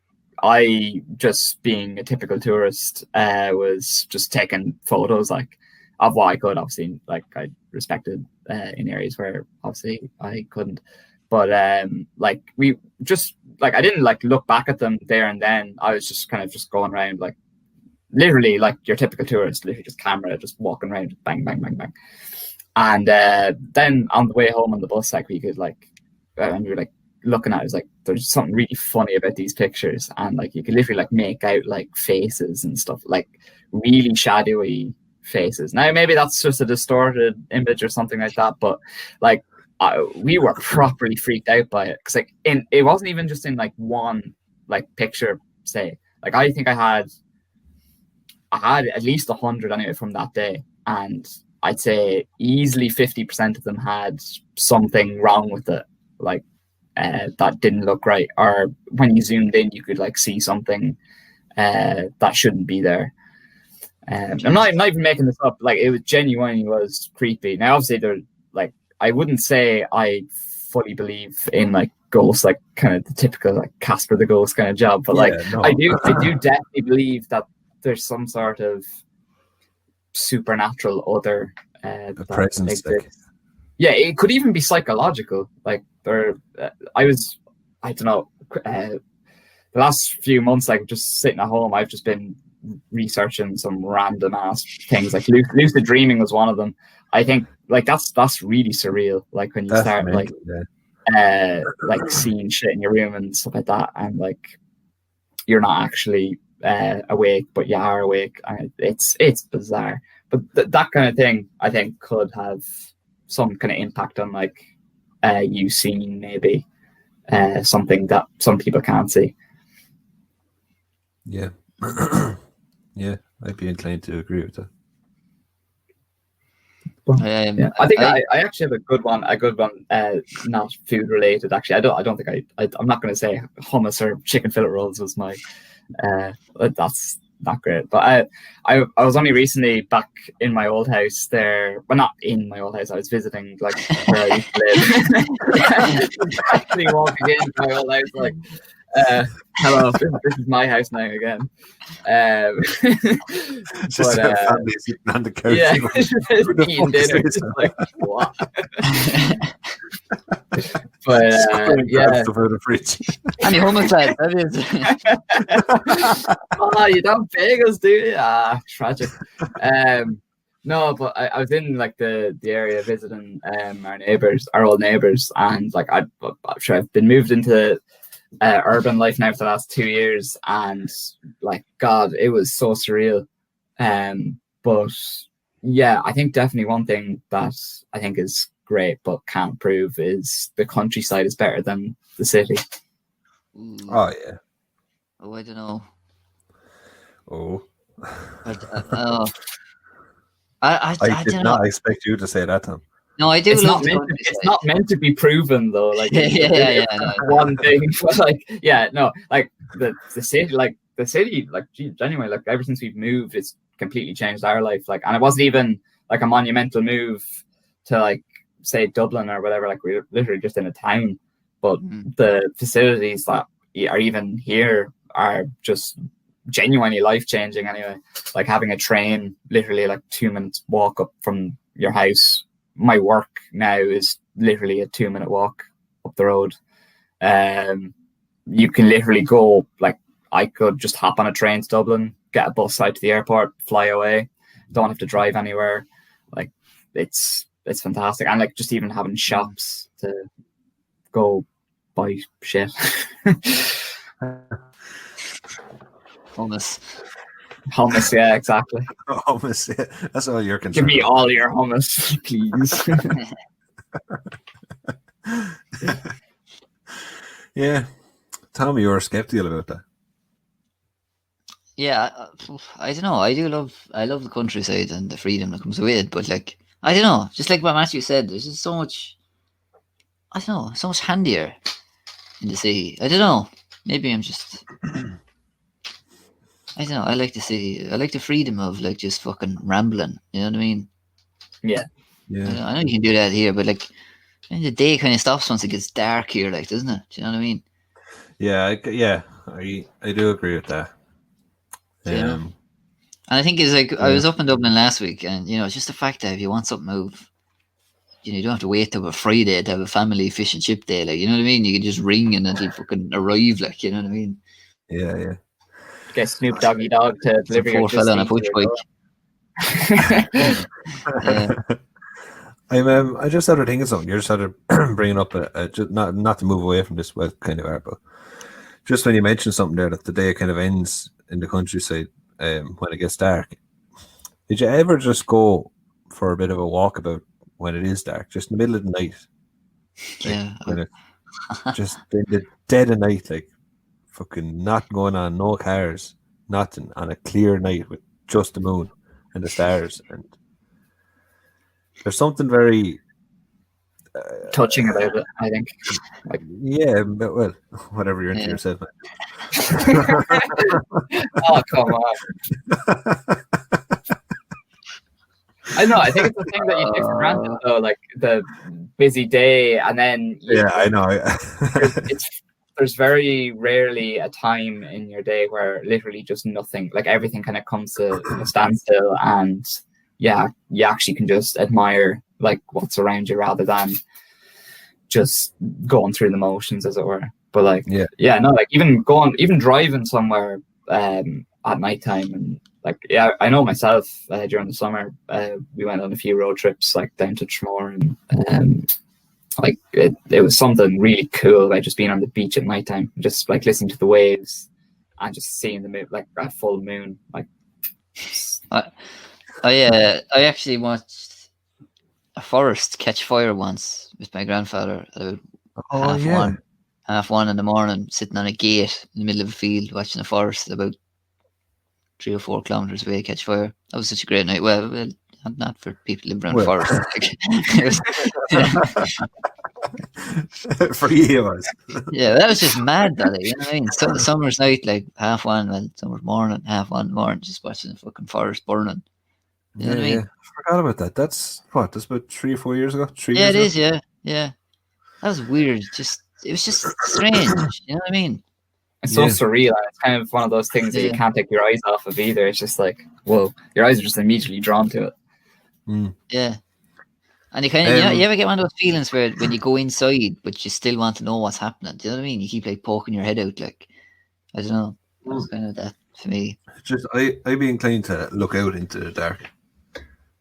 I, just being a typical tourist, was just taking photos like of what I could. Obviously, like I respected in areas where obviously I couldn't, but like we just like I didn't like look back at them there and then. I was just kind of just going around like literally like your typical tourist, literally just camera, just walking around, bang, bang, bang, bang. And then on the way home on the bus, like we could like, and we were like looking at it, was like there's something really funny about these pictures, and like you could literally like make out like faces and stuff, like really shadowy faces. Now maybe that's just a distorted image or something like that, but like we were properly freaked out by it because like it wasn't even just in like one like picture say. Like I think I had at least 100 anyway from that day, and I'd say easily 50% of them had something wrong with it, like that didn't look right, or when you zoomed in, you could like see something that shouldn't be there. I'm not even making this up. Like it was genuinely was creepy. Now, obviously, there like I wouldn't say I fully believe in like ghosts, like kind of the typical like Casper the Ghost kind of job, but like I do definitely believe that there's some sort of supernatural other that presence. exists. Yeah, it could even be psychological. Like there, I don't know. The last few months, like just sitting at home, I've just been researching some random ass things. Like lucid dreaming was one of them. I think like that's really surreal. Like when you start like seeing shit in your room and stuff like that, and like you're not actually awake, but you are awake. And it's bizarre. But that kind of thing, I think, could have some kind of impact on like you seeing maybe something that some people can't see. Yeah. Yeah, I'd be inclined to agree with that. I think I actually have a good one, not food related. Actually, I don't think I'm not going to say hummus or chicken fillet rolls was my that's not great. But I was only recently back in my old house there. Well, not in my old house. I was visiting like where I used to live. Actually walking into my old house like, hello, this is my house now again. Just but, family sitting on the couch. Yeah, eating dinner. Just like, what? But yeah, stuff out of the fridge. Any hummus lads, that is. Oh, you don't bagels, do you? Ah, tragic. No, but I was in like the area visiting our old neighbors, and like I'm sure I've been moved into urban life now for the last 2 years, and like God, it was so surreal. But yeah, I think definitely one thing that I think is great but can't prove is the countryside is better than the city. Oh yeah. Oh, I don't know. Oh. I don't know. I did don't not know. expect you to say that, Tom. No, I do. It's not meant to be proven though. Like yeah. One thing, but like no, like the city, like genuinely, like ever since we've moved, it's completely changed our life. Like, and it wasn't even like a monumental move to like say Dublin or whatever. Like we're literally just in a town, but the facilities that are even here are just genuinely life changing. Anyway, like having a train literally like 2 minutes walk up from your house. My work now is literally a 2-minute walk up the road. You can literally go, like, I could just hop on a train to Dublin, get a bus out to the airport, fly away. Don't have to drive anywhere. Like, it's fantastic. And like just even having shops to go buy shit. Hummus, yeah, exactly. Hummus, yeah. That's all you're concerned. Give me all your hummus, please. Yeah. Tell me you were skeptical about that. Yeah, I don't know. I love the countryside and the freedom that comes with it. But like, I don't know. Just like what Matthew said, there's just so much. I don't know. So much handier in the city. I don't know. Maybe I'm just. I don't know. I like the city. I like the freedom of like just fucking rambling. You know what I mean? Yeah. I know you can do that here, but like, the day kind of stops once it gets dark here, like, doesn't it? Do you know what I mean? Yeah, I do agree with that. And I think it's like I was up in Dublin last week, and it's just the fact that if you want something move, you don't have to wait till a Friday to have a family fish and chip day, like, you know what I mean? You can just ring and it'll fucking arrive, like, you know what I mean? Yeah. Get Snoop Doggy Dog to deliver your poor fella on a push bike. I just started thinking something. You just started bringing up just not to move away from this kind of art, but just when you mentioned something there that the day kind of ends in the countryside when it gets dark. Did you ever just go for a bit of a walkabout when it is dark, just in the middle of the night? Yeah. Just in the dead of night, like fucking nothing going on, no cars, nothing, on a clear night with just the moon and the stars, and there's something very touching about it, I think. yeah, but, well, whatever you're into Yeah. yourself, man. Oh, come on. I know. I think it's the thing that you take for granted, though, like the busy day, and then I know. there's very rarely a time in your day where literally just nothing, like everything, kind of comes to a standstill, and yeah, you actually can just admire like what's around you rather than just going through the motions, as it were. But like, yeah, no, like even driving somewhere at nighttime, and like, yeah, I know myself during the summer, we went on a few road trips like down to Tramore, and like it was something really cool about just being on the beach at nighttime, just like listening to the waves and just seeing the moon, like that full moon. Like, I actually watched a forest catch fire once with my grandfather at about half one in the morning, sitting on a gate in the middle of a field watching a forest about 3 or 4 kilometers away catch fire. That was such a great night. Well, not for people living around the forest. For you, it was. Yeah, that was just mad, that, you know what I mean? So the summer's night, like half one, well, summer's morning, half one in the morning, just watching the fucking forest burning. You know what I mean? I forgot about that. That's about 3 or 4 years ago. 3 Yeah, years it ago? is. Yeah. That was weird. It was just strange. You know what I mean? It's so surreal, and it's kind of one of those things that you can't take your eyes off of either. It's just like, whoa, your eyes are just immediately drawn to it. Yeah. And you kind of, you ever get one of those feelings where when you go inside, but you still want to know what's happening? Do you know what I mean? You keep like poking your head out, like, I don't know. That was kind of that for me. Just I'd be inclined to look out into the dark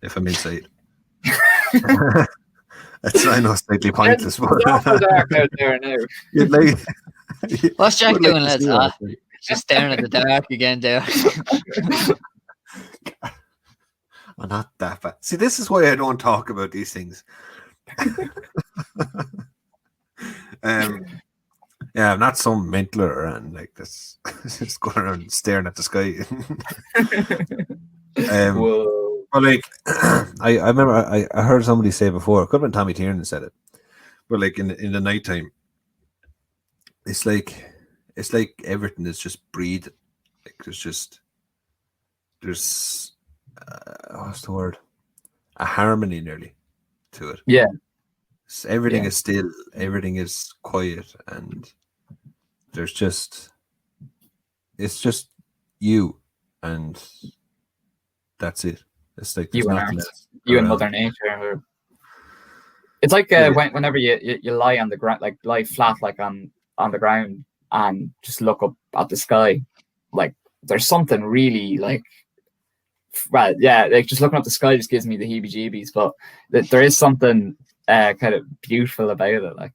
if I'm inside. It's, I know, slightly pointless, but dark out there now. you'd like. What's Jack doing, lads? Just staring at the dark again there. I'm not that bad. See, this is why I don't talk about these things. Yeah, I'm not some mentaler and like this. Just going around staring at the sky. Whoa. Well, like I remember I heard somebody say before. It could have been Tommy Tiernan said it, but like in the nighttime, it's like everything is just breathing. Like there's what's the word? A harmony nearly to it. Yeah. So everything is still, everything is quiet, and it's just you, and that's it. It's like you nothing else. You and Mother Nature. It's like whenever you lie on the ground, like lie flat, like on the ground, and just look up at the sky, like there's something really like. Right, yeah, like just looking at the sky just gives me the heebie-jeebies, but there is something kind of beautiful about it. Like,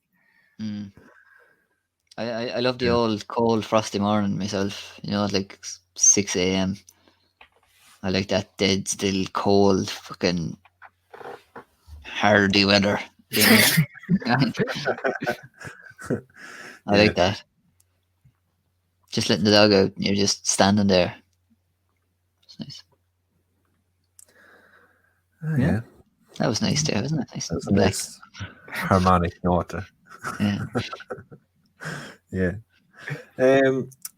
I love the old cold frosty morning myself. You know, like 6 a.m. I like that dead still cold fucking hardy weather. You know? I like that. Just letting the dog out and you're just standing there. It's nice. Yeah. That was nice too, wasn't it? Nice. That was a nice harmonic note there. Yeah.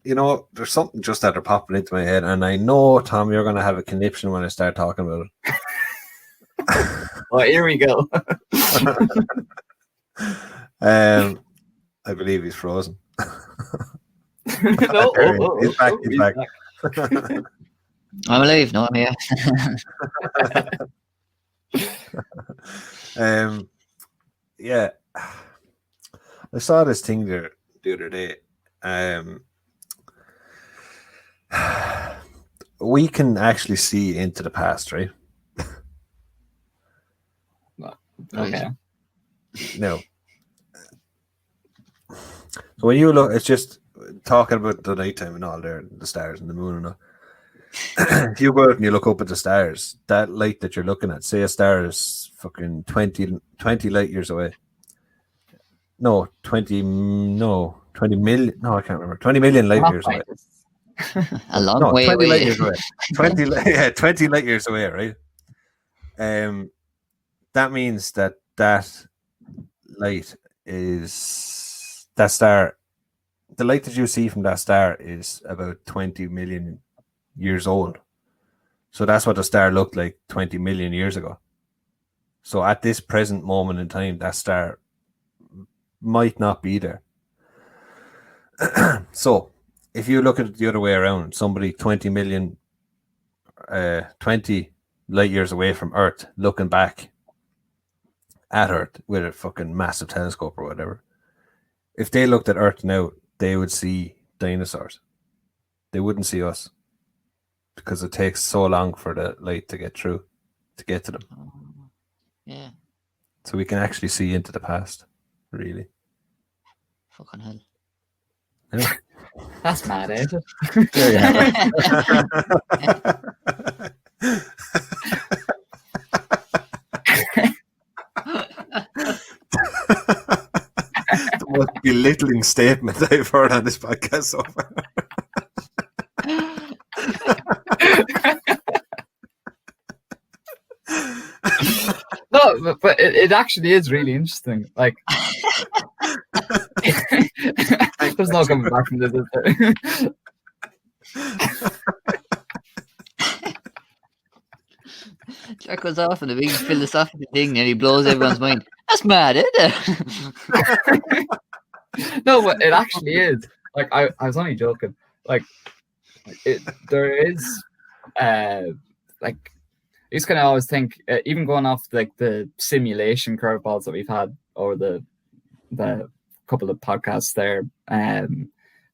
You know, there's something just that are popping into my head, and I know, Tom, you're going to have a conniption when I start talking about it. Well, here we go. I believe he's frozen. No, he's back. I'm alive, no, I'm here. Yeah, I saw this thing there the other day. We can actually see into the past, right? Okay. No. So when you look, it's just talking about the nighttime and all there, the stars and the moon and all. If you go out and you look up at the stars, that light that you're looking at, say a star is fucking 20 light years away. No, 20 20 million. No, I can't remember. 20 million light Not years away. scientists. A long No, way 20 light away. years away. 20 light years away, right? That means that light is that star. The light that you see from that star is about 20 million years old. So that's what the star looked like 20 million years ago. So at this present moment in time, that star might not be there. So if you look at it the other way around, somebody 20 light years away from Earth looking back at Earth with a fucking massive telescope or whatever, if they looked at Earth now, they would see dinosaurs. They wouldn't see us because it takes so long for the light to get through, to get to them. Yeah. So we can actually see into the past, really. Fucking hell. Yeah. That's mad, ain't it? There you have the most belittling statement I've heard on this podcast so far. No, but it actually is really interesting. Like, there's no coming back from this, is there? Jack goes off on a big philosophical thing and he blows everyone's mind. That's mad, isn't it? No, but it actually is. Like, I was only joking. Like, there is, like, I just kind of always think, even going off like the simulation curveballs that we've had over the couple of podcasts there,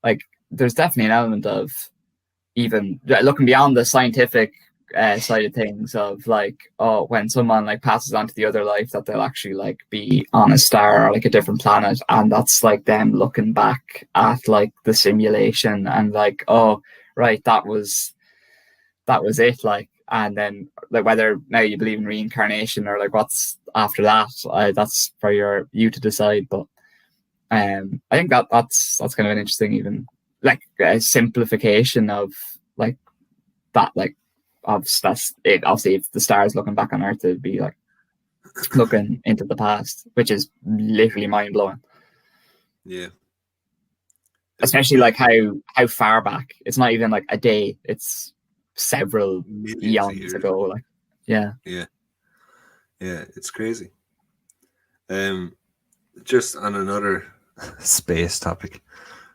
like there's definitely an element of even looking beyond the scientific side of things of like, oh, when someone like passes on to the other life, that they'll actually like be on a star or like a different planet, and that's like them looking back at like the simulation and like, oh, right, that was it, like. And then, like, whether now you believe in reincarnation or like what's after that, that's for you to decide. But I think that's kind of an interesting, even like a simplification of like that, like that's it. Obviously, if the stars looking back on Earth, it'd be like looking into the past, which is literally mind blowing. Yeah. Especially like how far back. It's not even like a day. It's several eons ago. Like, yeah, it's crazy. Just on another space topic.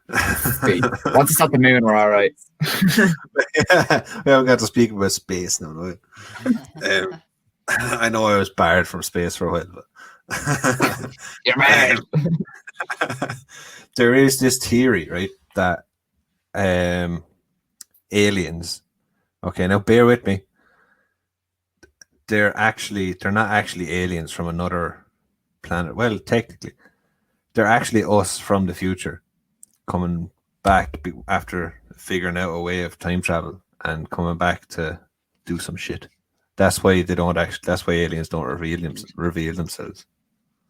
Once it's at the moon, we're all right. Yeah, we haven't got to speak about space now, no? I know I was barred from space for a while, but you're mad. There is this theory, right, that aliens. Okay, now bear with me. They're not actually aliens from another planet. Well, technically, they're actually us from the future coming back after figuring out a way of time travel and coming back to do some shit. That's why that's why aliens don't reveal themselves.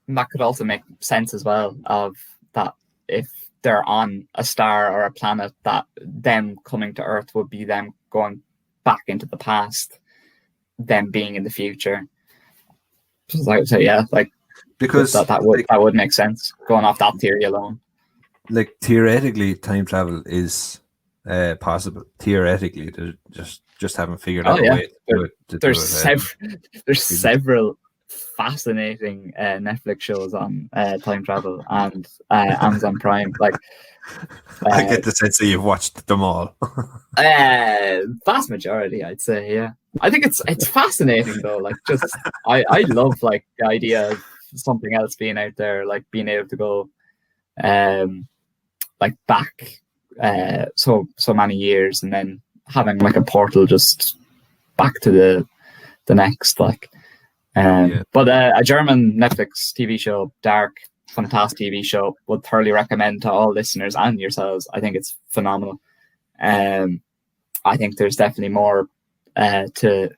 And that could also make sense as well of that if they're on a star or a planet, that them coming to Earth would be them going back into the past, them being in the future. So I would say, yeah, like, because that would make sense going off that theory alone. Like, theoretically, time travel is possible. Theoretically, they just haven't figured out a way to do it. There's several fascinating Netflix shows on time travel and Amazon Prime. Like, I get the sense that you've watched them all. Vast majority, I'd say. Yeah, I think it's fascinating though. Like, just I love like the idea of something else being out there, like being able to go like back so many years and then having like a portal just back to the next, like. But a German Netflix TV show, Dark, fantastic TV show, would thoroughly recommend to all listeners and yourselves. I think it's phenomenal. I think there's definitely more to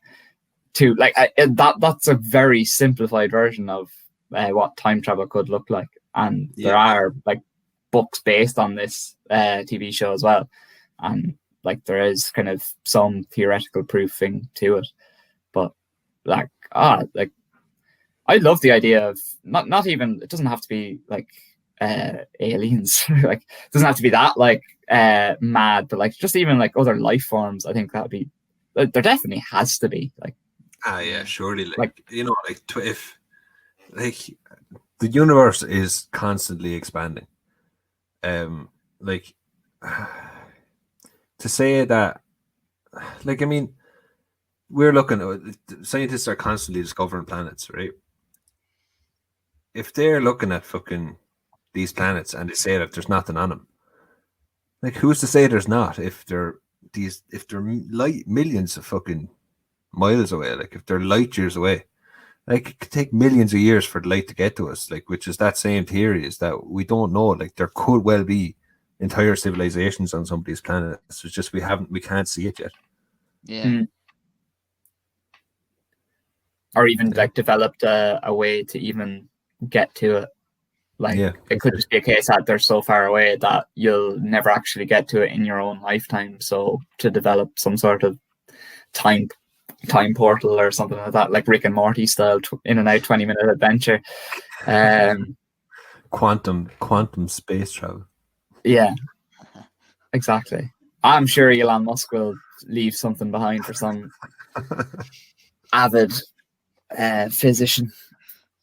like that's a very simplified version of what time travel could look like, and there are like books based on this TV show as well, and like there is kind of some theoretical proofing to it. But like I love the idea of not even, it doesn't have to be like aliens, like it doesn't have to be that like mad, but like just even like other life forms. I think that would be, there definitely has to be like. Yeah, surely. Like you know, like if like the universe is constantly expanding, like to say that, like I mean, we're looking. Scientists are constantly discovering planets, right? If they're looking at fucking these planets and they say that there's nothing on them, like who's to say there's not? If they're light millions of fucking miles away, like if they're light years away, like it could take millions of years for the light to get to us, like which is that same theory is that we don't know, like there could well be entire civilizations on some of these planets. It's just we can't see it yet. Yeah. Or even like developed a way to even get to it. Like it could just be a case that they're so far away that you'll never actually get to it in your own lifetime. So to develop some sort of time portal or something like that, like Rick and Morty style, in and out 20-minute adventure. Quantum space travel. Yeah, exactly. I'm sure Elon Musk will leave something behind for some avid physician.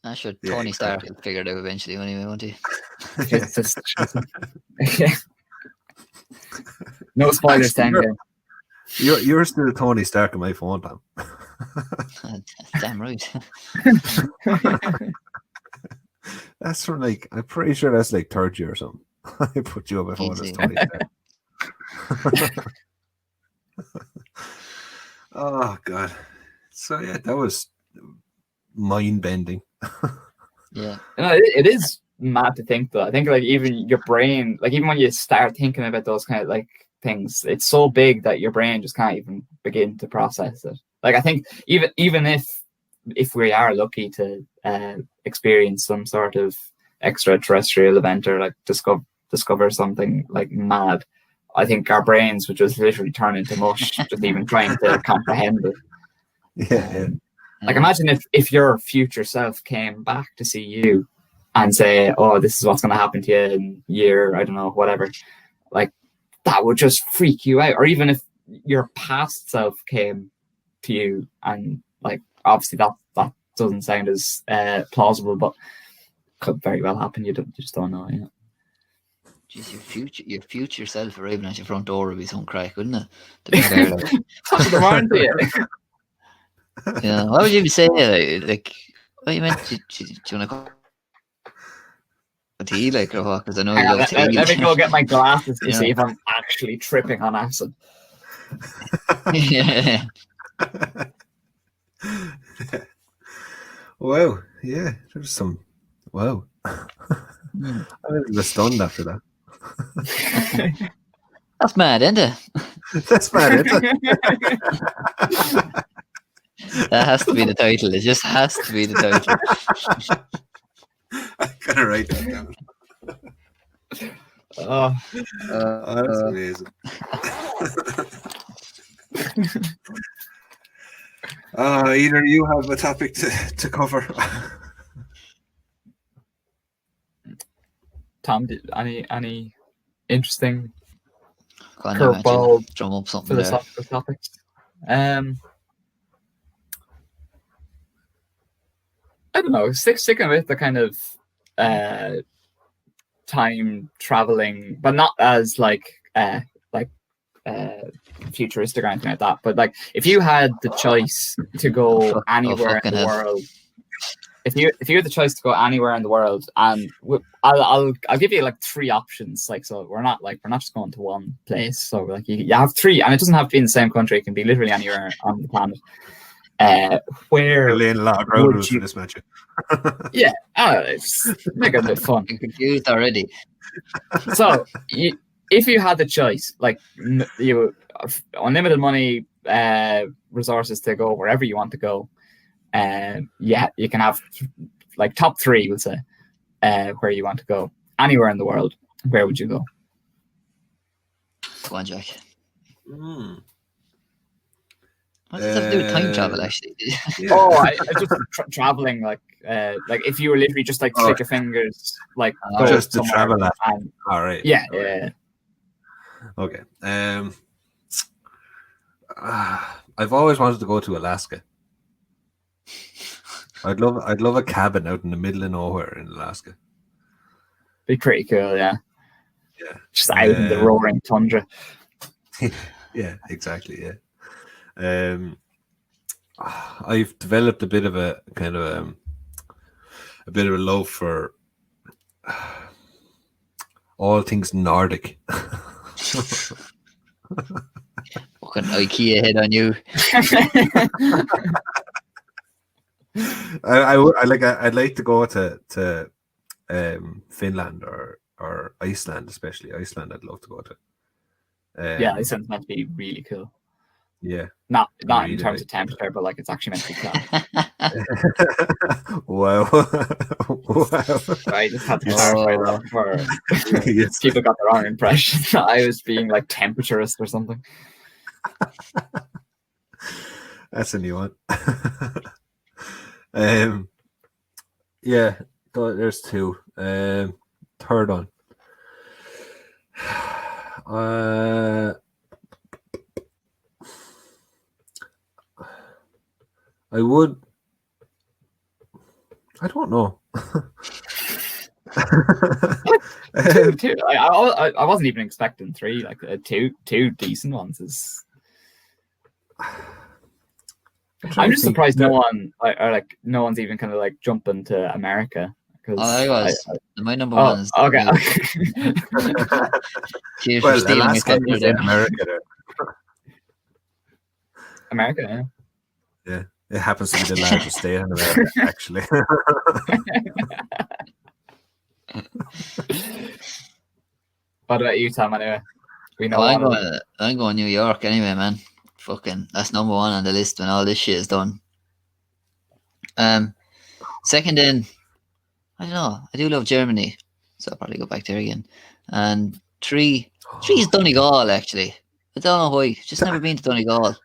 I'm sure Tony Stark will figure it out eventually anyway, won't he? No spoilers, Tango. You're still Tony Stark on my phone, Tom. Damn right. That's from like, I'm pretty sure that's like third year or something. I put you on my phone as Tony Stark. Oh God. So yeah, that was mind bending. Yeah. It is mad to think though. I think like even your brain, like even when you start thinking about those kind of like things, it's so big that your brain just can't even begin to process it. Like I think even if we are lucky to experience some sort of extraterrestrial event or like discover something like mad, I think our brains would just literally turn into mush just even trying to comprehend it. Yeah. Like imagine if your future self came back to see you and say, oh, this is what's going to happen to you in year, I don't know, whatever. Like that would just freak you out. Or even if your past self came to you and like, obviously that doesn't sound as plausible, but could very well happen. You just don't know. Yeah. Jeez, your future self arriving at your front door would be some crack, wouldn't it? Possible, aren't you? Yeah, what would you say? Like, what you meant? Do you want to go to tea, like, or what? Because I know you love tea. Let me go get my glasses to see if I'm actually tripping on acid. Yeah. Wow. Yeah, there's some. Wow. I was stunned after that. That's mad, isn't it? That's mad, isn't it? That has to be the title. It just has to be the title. I gotta write that down. That's amazing. Either you have a topic to cover. Tom, any interesting curveball drum up something philosophical topics? I don't know. Sticking with the kind of time traveling, but not as like futuristic or anything like that. But like, if you had the choice to go anywhere in the world, if you had the choice to go anywhere in the world, and I'll give you like three options. Like, so we're not just going to one place. So like you have three, and it doesn't have to be in the same country. It can be literally anywhere on the planet. Where would you? This match? Yeah, it's make it a bit fun. I'm confused already. So, if you had the choice, like you unlimited money, resources to go wherever you want to go, you can have like top three, we'll say, where you want to go anywhere in the world. where would you go? Go on, Jack. Mm. What does that have to do with time travel, actually? Yeah. Oh, I just traveling, like if you were literally just like click your fingers, like go just to somewhere travel that. and All right. yeah, All right. yeah. Okay. I've always wanted to go to Alaska. I'd love a cabin out in the middle of nowhere in Alaska. Be pretty cool, yeah. Yeah. Just out in the roaring tundra. Yeah, exactly. Yeah. I've developed a bit of a kind of a bit of a love for all things Nordic. Fucking IKEA head on you. I'd like to go to Finland or Iceland, especially Iceland. I'd love to go to. Yeah, it sounds meant to be really cool. Yeah. Not Really in terms like of temperature, but like it's actually meant to be cool. Wow. Wow. I just had to clarify that for Yes. people got the wrong impression that I was being like temperaturist or something. That's a new one. Yeah, there's two. Third one. I would. I don't know. Two. I wasn't even expecting three. Like two decent ones is. I'm just surprised no one's even kind of like jumping to America. I was. My number Oh, one is. okay. Cheers Well, for stealing my Alaska thunder is there. in America. America, yeah. Yeah, it happens to be the largest state in America, actually. What about you, Tom? Anyway, we know. I'm going New York anyway, man. Fucking, that's number one on the list when all this shit is done. Second in, I don't know. I do love Germany, so I'll probably go back there again. And three is Donegal, actually. I don't know why. Just never been to Donegal.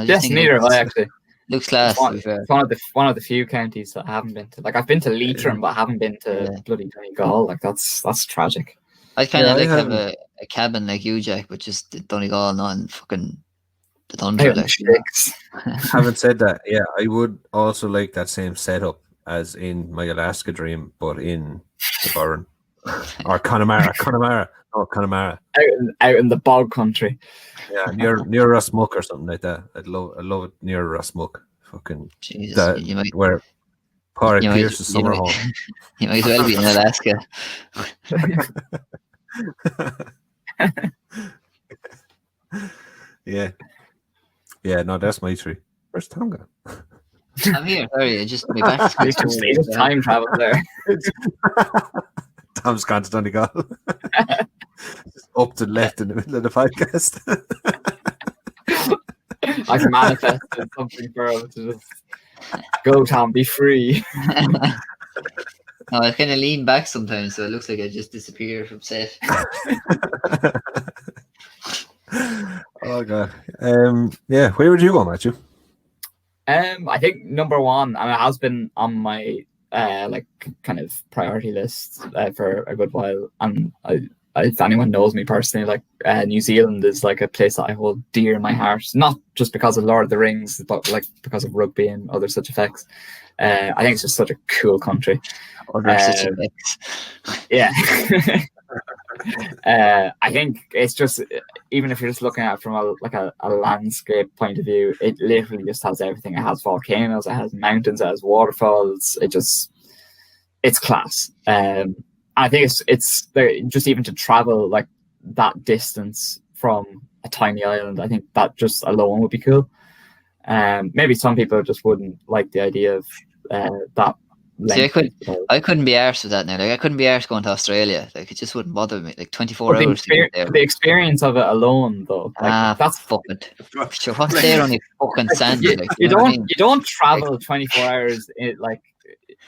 Yes, neither have I actually. Looks class. It's one of the few counties that I haven't been to. Like I've been to Leitrim, but I haven't been to bloody Donegal. Like that's tragic. I'd kind of like to have a cabin like you, Jack, but just Donegal, not in fucking the tundra. Like, Having said that, yeah, I would also like that same setup as in my Alaska dream, but in the Burren or Connemara. Connemara. Out in the bog country. Yeah, near Rasmuck or something like that. I'd love it near Rasmuck. Fucking Jesus, where Park Pierce's summer home. You might as well be in Alaska. Yeah, no, that's my tree. Where's Tom gone? I'm here. Sorry, just my back. It's time travel there. Tom's gone to Donegal. Just up to the left in the middle of the podcast. I've manifested something for him to just go, Tom, be free. No, I kind of lean back sometimes, so it looks like I just disappear from set. Oh god. Yeah, where would you go, Matthew? I think number one, and it has been on my like kind of priority list for a good while. And if anyone knows me personally, like New Zealand is like a place that I hold dear in my heart. Not just because of Lord of the Rings, but like because of rugby and other such effects. I think it's just such a cool country. Other such effects. Yeah. I think it's just, even if you're just looking at it from a landscape point of view, it literally just has everything. It has volcanoes, it has mountains, it has waterfalls. It's class. I think it's just even to travel like that distance from a tiny island. I think that just alone would be cool. Maybe some people just wouldn't like the idea of that. See, I couldn't be arsed with that now. Like, I couldn't be arsed going to Australia. Like, it just wouldn't bother me. Like, 24 hours to get there. The experience of it alone, though. Like, that's fucking. Sure, what's there on the fucking sand? You don't travel 24 hours.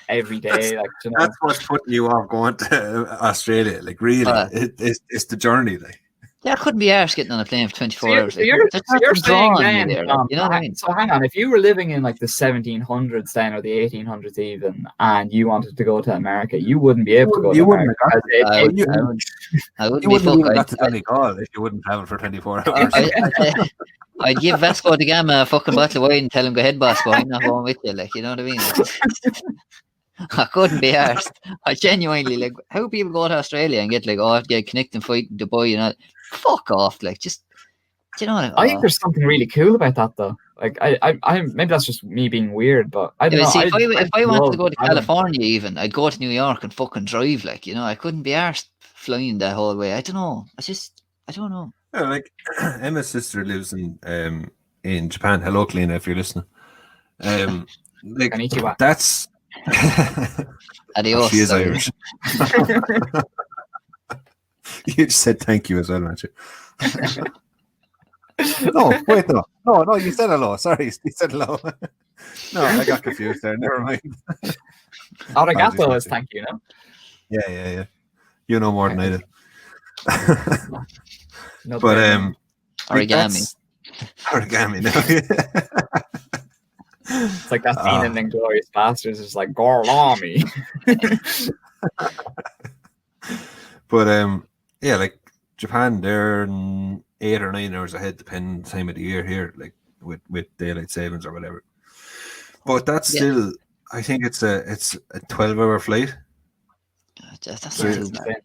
every day. Like, you know, That's what's putting you off going to Australia. Like, really, Uh, it's the journey. Like, Yeah, I couldn't be arsed getting on a plane for 24 hours. Like, you're there's nothing saying drawing me then, there. Like, you know what I mean? so hang on, if you were living in like the 1700s then, or the 1800s even, and you wanted to go to America, you wouldn't be able to go to America. I wouldn't you be wouldn't have even fuck. got to Donegal if you wouldn't travel for 24 hours. I'd give Vasco da Gama a fucking bottle of wine and tell him, go ahead, boss, but I'm not going with you. Like, you know what I mean? I couldn't be arsed. I genuinely, like, how people go to Australia and get like, oh, I have to get connected and fight in Dubai and all. Fuck off. Like, just, do you know what I think there's something really cool about that, though. Like, I maybe that's just me being weird, but I don't know. See, if I wanted to go to traveling. California, even, I'd go to New York and fucking drive. Like, you know, I couldn't be arsed flying that whole way. I don't know. I don't know. Yeah, like Emma's sister lives in Japan. Hello, Kalina, if you're listening. Like, Konnichiwa. that's Adios. she is sorry. Irish. You just said thank you as well, aren't you? No, wait, no. You said hello. Sorry, you said hello. No, I got confused there. Never mind. Arigato is thank you, no? Yeah. You know more than I do. No, But Origami. Origami. No. It's like that scene in Inglourious Bastards. It's like Gorlami. But yeah, like Japan, they're 8 or 9 hours ahead, depending on the time of the year here, like with daylight savings or whatever. But that's still, I think it's a 12-hour flight. That's not too bad.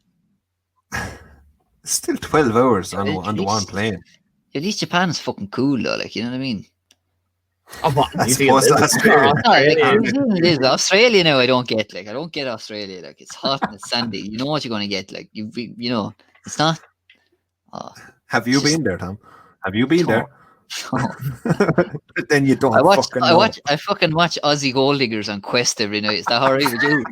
It's still 12 hours on the one plane. At least Japan's fucking cool though, like, you know what I mean? Oh, what? I suppose that's Australia. Australia now I don't get Australia, like, it's hot and it's sandy. You know what you're going to get, like, you know, it's not. Have you been there, Tom? Have you been there? No. Then you don't I fucking watch Aussie Gold Diggers on Quest every night. Is that all right with you?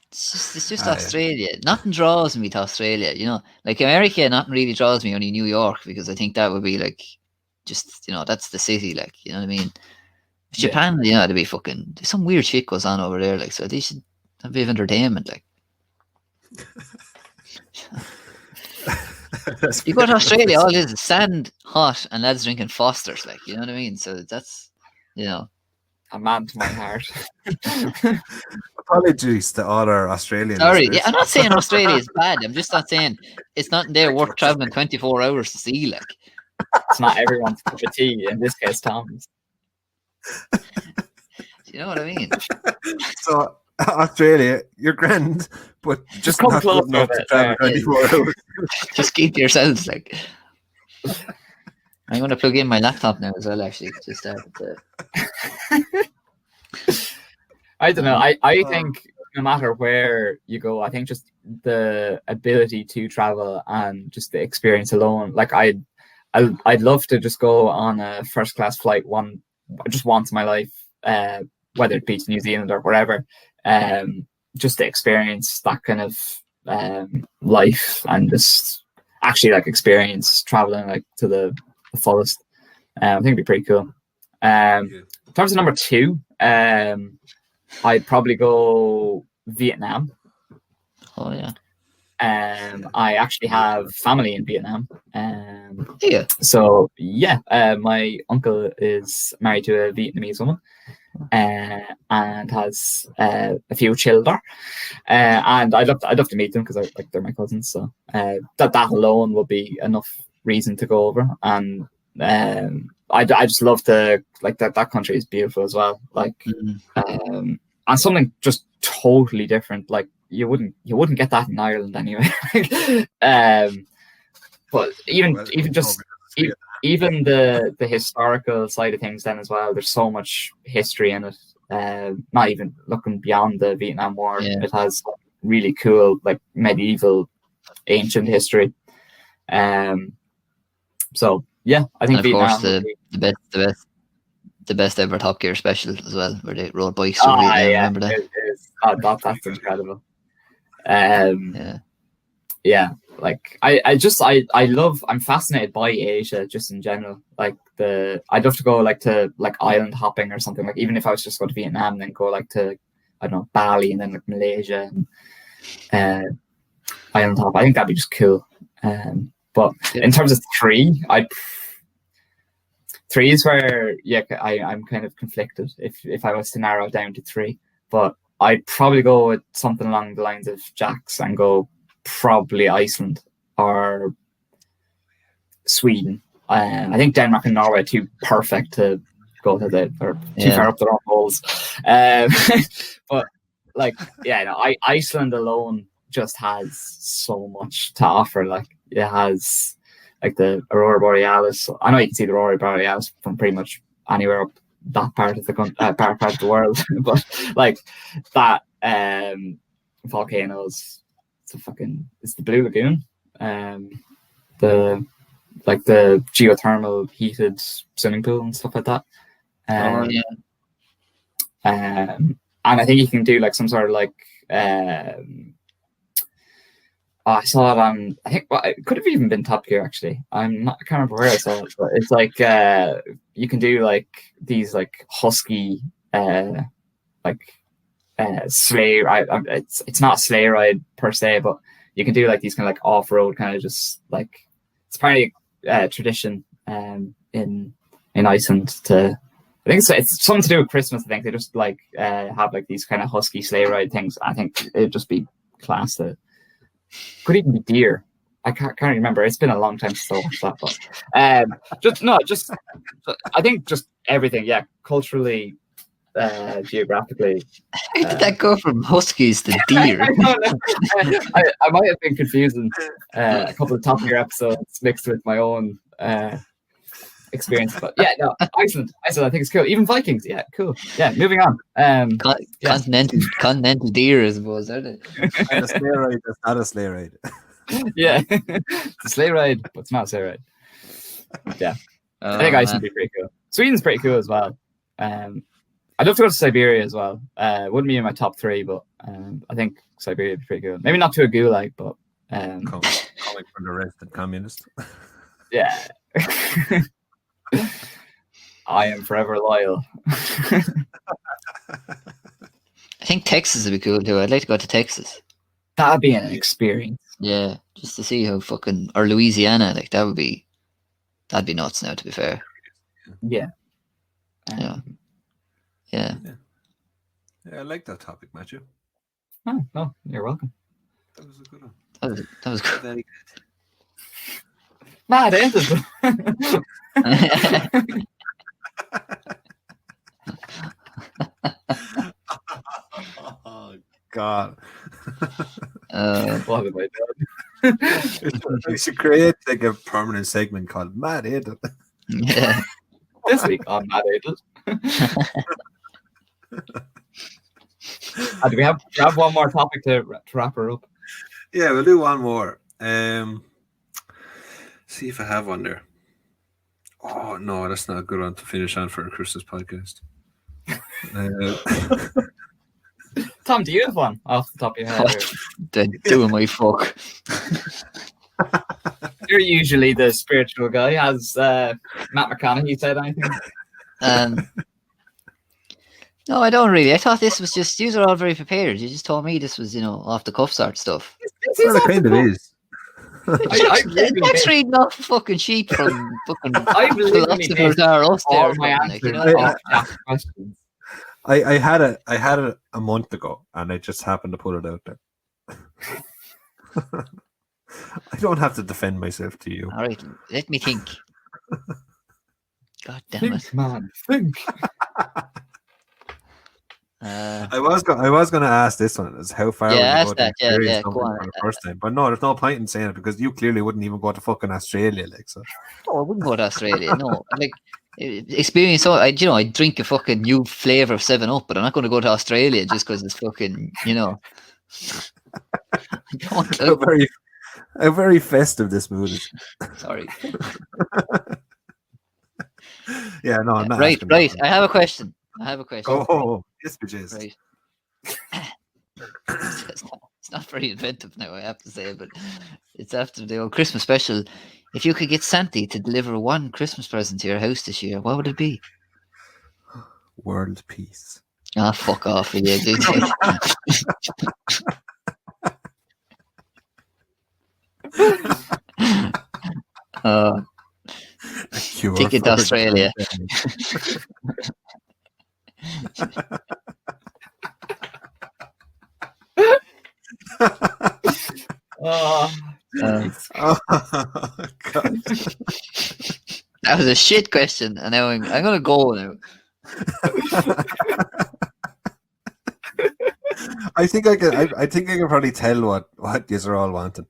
It's just Australia. Yeah. Nothing draws me to Australia, you know. Like America, nothing really draws me, only New York, because I think that would be like, just, you know, that's the city, like, you know what I mean? Japan, you know, it'd be fucking, some weird shit goes on over there, like, so they should have a bit of entertainment, like. You go to Australia, all it is sand, hot, and lads drinking Fosters, like, you know what I mean? So that's, you know. A man to my heart. Apologies to all our Australians. Sorry, I'm not saying Australia is bad. I'm just not saying it's not there worth traveling 24 hours to see. Like, it's not everyone's cup of tea. In this case, Tom's. Do you know what I mean? So Australia, you're grand, but just come not close good enough to to it. travel 24 hours. Just keep to yourselves. Like, I'm going to plug in my laptop now as well. Actually, just I don't know. I think no matter where you go, I think just the ability to travel and just the experience alone. Like I'd love to just go on a first class flight just once in my life, whether it be to New Zealand or wherever. Just to experience that kind of life and just actually like experience traveling like to the fullest. I think it'd be pretty cool. In terms of number 2, I'd probably go Vietnam. Oh yeah. I actually have family in Vietnam. Yeah. So yeah, my uncle is married to a Vietnamese woman, and has a few children. And I'd love to meet them because they're my cousins. So that alone would be enough reason to go over. And I just love to, like, that country is beautiful as well. Like, and something just totally different. Like you wouldn't get that in Ireland anyway. But even the historical side of things then as well. There's so much history in it. Not even looking beyond the Vietnam War. Yeah. It has really cool, like, medieval, ancient history. So yeah, I think, and of course the best ever Top Gear special as well, where they rode bikes. Remember that? That's incredible. yeah, like I'm fascinated by Asia just in general. Like I'd love to go like to like island hopping or something. Like even if I was just going to Vietnam, and then go like to, I don't know, Bali, and then like Malaysia and island hop. I think that'd be just cool. But in terms of three is where I'm kind of conflicted if I was to narrow it down to three. But I'd probably go with something along the lines of Jack's and go probably Iceland or Sweden. I think Denmark and Norway are too perfect to go to or too far up the wrong holes. But like, yeah, no, Iceland alone just has so much to offer. Like it has like the Aurora Borealis. I know you can see the Aurora Borealis from pretty much anywhere up that part of the part of the world, but like that volcanoes. It's the Blue Lagoon. The geothermal heated swimming pool and stuff like that. And I think you can do like some sort of like I saw it on, I think, well, it could have even been Top Gear actually. I can't remember where I saw it, but it's like you can do like these like husky sleigh ride. It's not a sleigh ride per se, but you can do like these kind of like off-road kind of just like, it's apparently a tradition in Iceland to, I think it's something to do with Christmas. I think they just like have like these kind of husky sleigh ride things. I think it'd just be class. To could even be deer. I can't remember. It's been a long time since I watched that, but I think just everything. Yeah, culturally, geographically. How did that go from huskies to deer? I might have been confusing a couple of Top Gear episodes mixed with my own experience, but yeah, no, Iceland, I think it's cool. Even Vikings, yeah, cool. Yeah, moving on. Continental deer, I suppose, are they? And a sleigh ride that's not a sleigh ride. Yeah, it's a sleigh ride, but it's not a sleigh ride. Yeah, I think Iceland would be pretty cool. Sweden's pretty cool as well. I'd love to go to Siberia as well. Wouldn't be in my top three, but I think Siberia would be pretty cool. Maybe not to a gulag, but Coming from the resident communist. Yeah. I am forever loyal. I think Texas would be cool too. I'd like to go to Texas. That'd be an experience. Yeah, just to see how fucking, or Louisiana, like that'd be nuts now, to be fair. Yeah. Yeah, I like that topic, Matthew. Oh, no, you're welcome. That was a good one. That was good. Very Mad, ain't it? Oh God! What have I done? We should create like a permanent segment called "Mad Edit." Yeah. This week on Mad Edit. Do we have one more topic to wrap her up? Yeah, we'll do one more. See if I have one there. Oh no, that's not a good one to finish on for a Christmas podcast. Tom, do you have one off the top of your head? They're doing my fuck. You're usually the spiritual guy. Has Matt McConaughey said anything? No, I don't really. I thought this was just, you are all very prepared. You just told me this was, off the cuff sort of stuff. Well, it kind of is. Jack's reading off a fucking sheet from fucking philosophers are all upstairs. my Like, questions. I had it a month ago, and I just happened to put it out there. I don't have to defend myself to you. All right, let me think. God damn Think, it, man, think. I was going to ask this one: is how far? Yeah, would you ask go that. to Yeah, experience go something on. for the first time? But no, there's no point in saying it because you clearly wouldn't even go to fucking Australia, like so. Oh, I wouldn't go to Australia. No, like experience. So I drink a fucking new flavor of 7-Up, but I'm not going to go to Australia just because it's fucking, I don't How very festive this mood is. Sorry. Yeah, no, I'm not Right. asking that. I have a question. Oh, yes, bitches. Right. It's not very inventive now, I have to say, but it's after the old Christmas special. If you could get Santa to deliver one Christmas present to your house this year, what would it be? World peace. Ah, fuck off, yeah, dude. Oh, A cure ticket to for Australia. Oh, Uh, Oh, God. that was a shit question, and now I'm gonna go now. I think I can probably tell what yous are all wanting.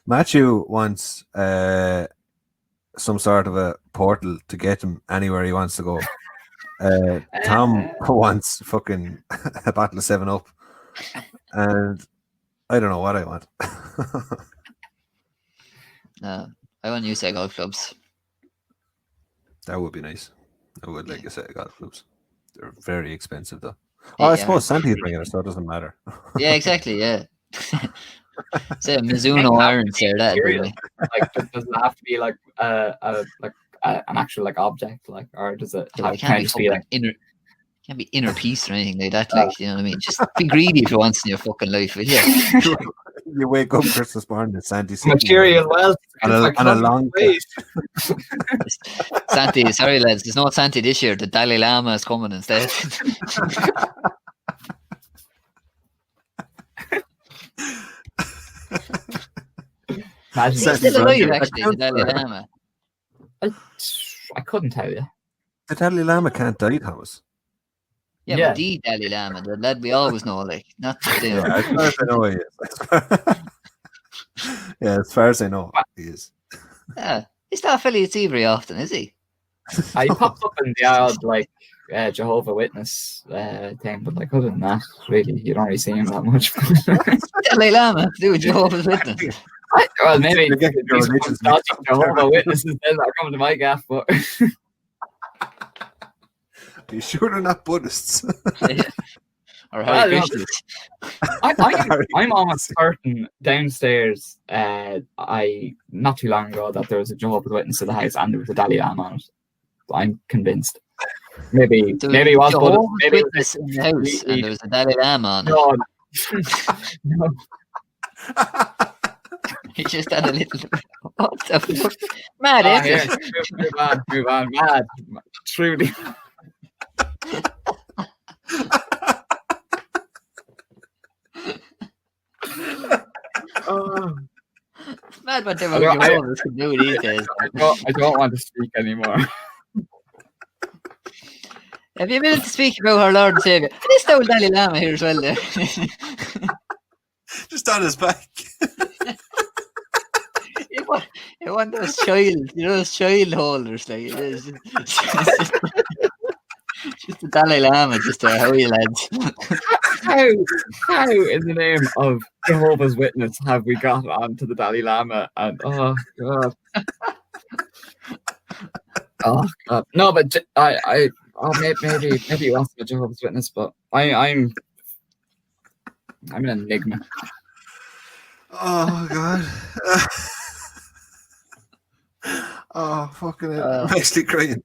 Matthew wants some sort of a portal to get him anywhere he wants to go. Tom wants fucking a bottle of 7-Up, and I don't know what I want. I want new set golf clubs. That would be nice. I would like a set of golf clubs. They're very expensive though. Oh, I Yeah. suppose Santa's bringing it, so it doesn't matter. Yeah, exactly. Yeah. Say a Mizuno irons there. That'd be like, does it have to be like an actual like object, like, or does it yeah, have it can't be to be like can't be inner peace or anything like that. Like, you know what I mean? Just be greedy for once in your fucking life, will you? You wake up Christmas morning and Santa's sitting material wealth on a long place? Santa, sorry lads, there's no Santa this year. The Dalai Lama is coming instead. Imagine He's Santa's still alive, running. actually, the Dalai Lama. I couldn't tell you. The Dalai Lama can't die, Thomas. Yeah, Yeah. but the Dalai Lama, the lad we always know, like, not the Yeah, as far as I know, he is. Yeah, as far as I know, he is. Yeah, he's not affiliated very often, is he? He pops up in the odd like Jehovah Witness thing, but like other than that, really, you don't really see him that much. Dalai Lama, to do with Jehovah's Witness. Well, maybe You're getting your these religions dodgy mixed up. Jehovah Witnesses then that are coming to my gaff, but Are you sure they're not Buddhists? Or Well, Hare no. Krishnas. I'm almost certain downstairs. I not too long ago that there was a Jehovah's Witness at the house and there was a Dalai Lama on it. I'm convinced. Maybe There maybe it was Buddhist. Jehovah's Maybe it Witness in the house, completely- and there was a Dalai Lama on it. no, no. He just had a little. What the fuck? Mad, Ah, isn't yeah. it? Move on, mad. Truly. Oh, Mad what them I don't- Jehovah's can do these days. I don't want to speak anymore. Have you a minute to speak about our Lord and Saviour? This old Dalai Lama here as well there. Just on his back. You want those child, those child holders, like it is. Just the Dalai Lama, just how are you lads? How in the name of Jehovah's Witness have we got onto the Dalai Lama? And oh god, oh god, no, but maybe he was a Jehovah's Witness, but I'm an enigma. Oh god. Oh fucking hell. I'm actually crying.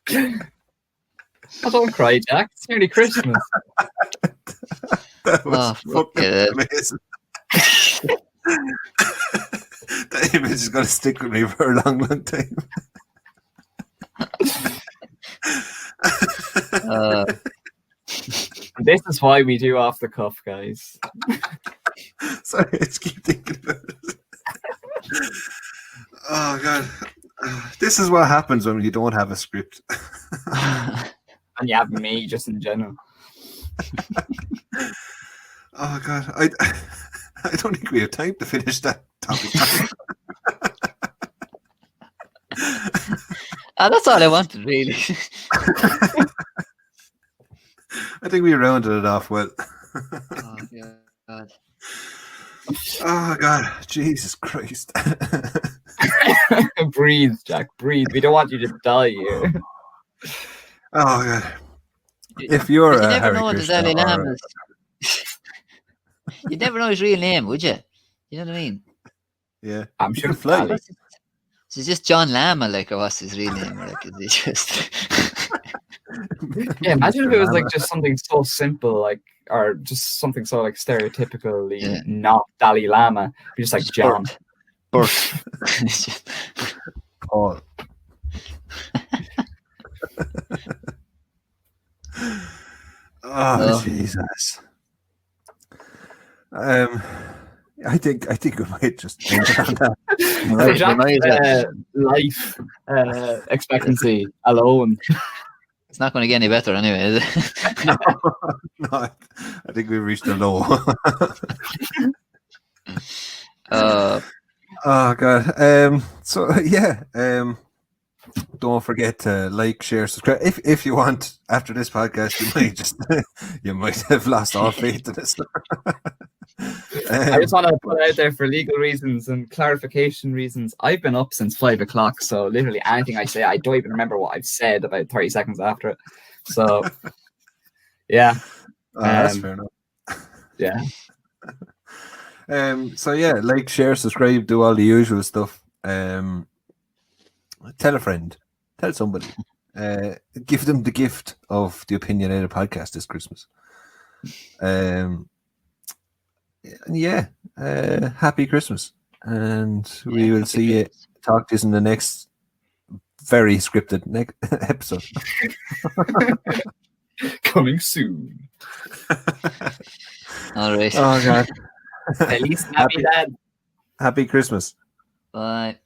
I don't cry, Jack. It's nearly Christmas. That was fuck fucking it. amazing. That image is gonna stick with me for a long, long time. This is why we do off the cuff, guys. Sorry, I just keep thinking about it. Oh god. This is what happens when you don't have a script. And you have me just in general. Oh god. I don't think we have time to finish that topic. That's all I wanted, really. I think we rounded it off well. Oh, God. Oh god, Jesus Christ. Breathe, Jack. Breathe. We don't want you to die here. Oh god. If you're You a never Hare know the Krishna Dalai or- Lama's. You'd never know his real name, would you? You know what I mean? Yeah. I'm He sure can fly. Sally. So is this John Lama, like, or what's his real name? Or, like, is he just... Yeah, imagine if it was like Lama. just something so simple, like, or just something so like stereotypically Yeah. not Dalai Lama. You're just like John. Bert. Paul. Oh, No. Jesus. I think we might just end it on that. So We Jack's might as well. life expectancy alone. It's not going to get any better anyway, is it? No, I think we reached a low. Oh, God. So yeah. Don't forget to like, share, subscribe. If you want, after this podcast, you might have lost all faith in us. I just want to put out there for legal reasons and clarification reasons. I've been up since 5 o'clock, so literally anything I say, I don't even remember what I've said about 30 seconds after it. So, yeah. That's fair enough. Yeah. So yeah, like, share, subscribe, do all the usual stuff. Tell a friend, tell somebody, give them the gift of the Opinionated podcast this Christmas. Yeah, happy Christmas, and we will see you. Talk to you in the next very scripted episode. Coming soon. all right. Oh God! Feliz Navidad. Happy Christmas. Bye.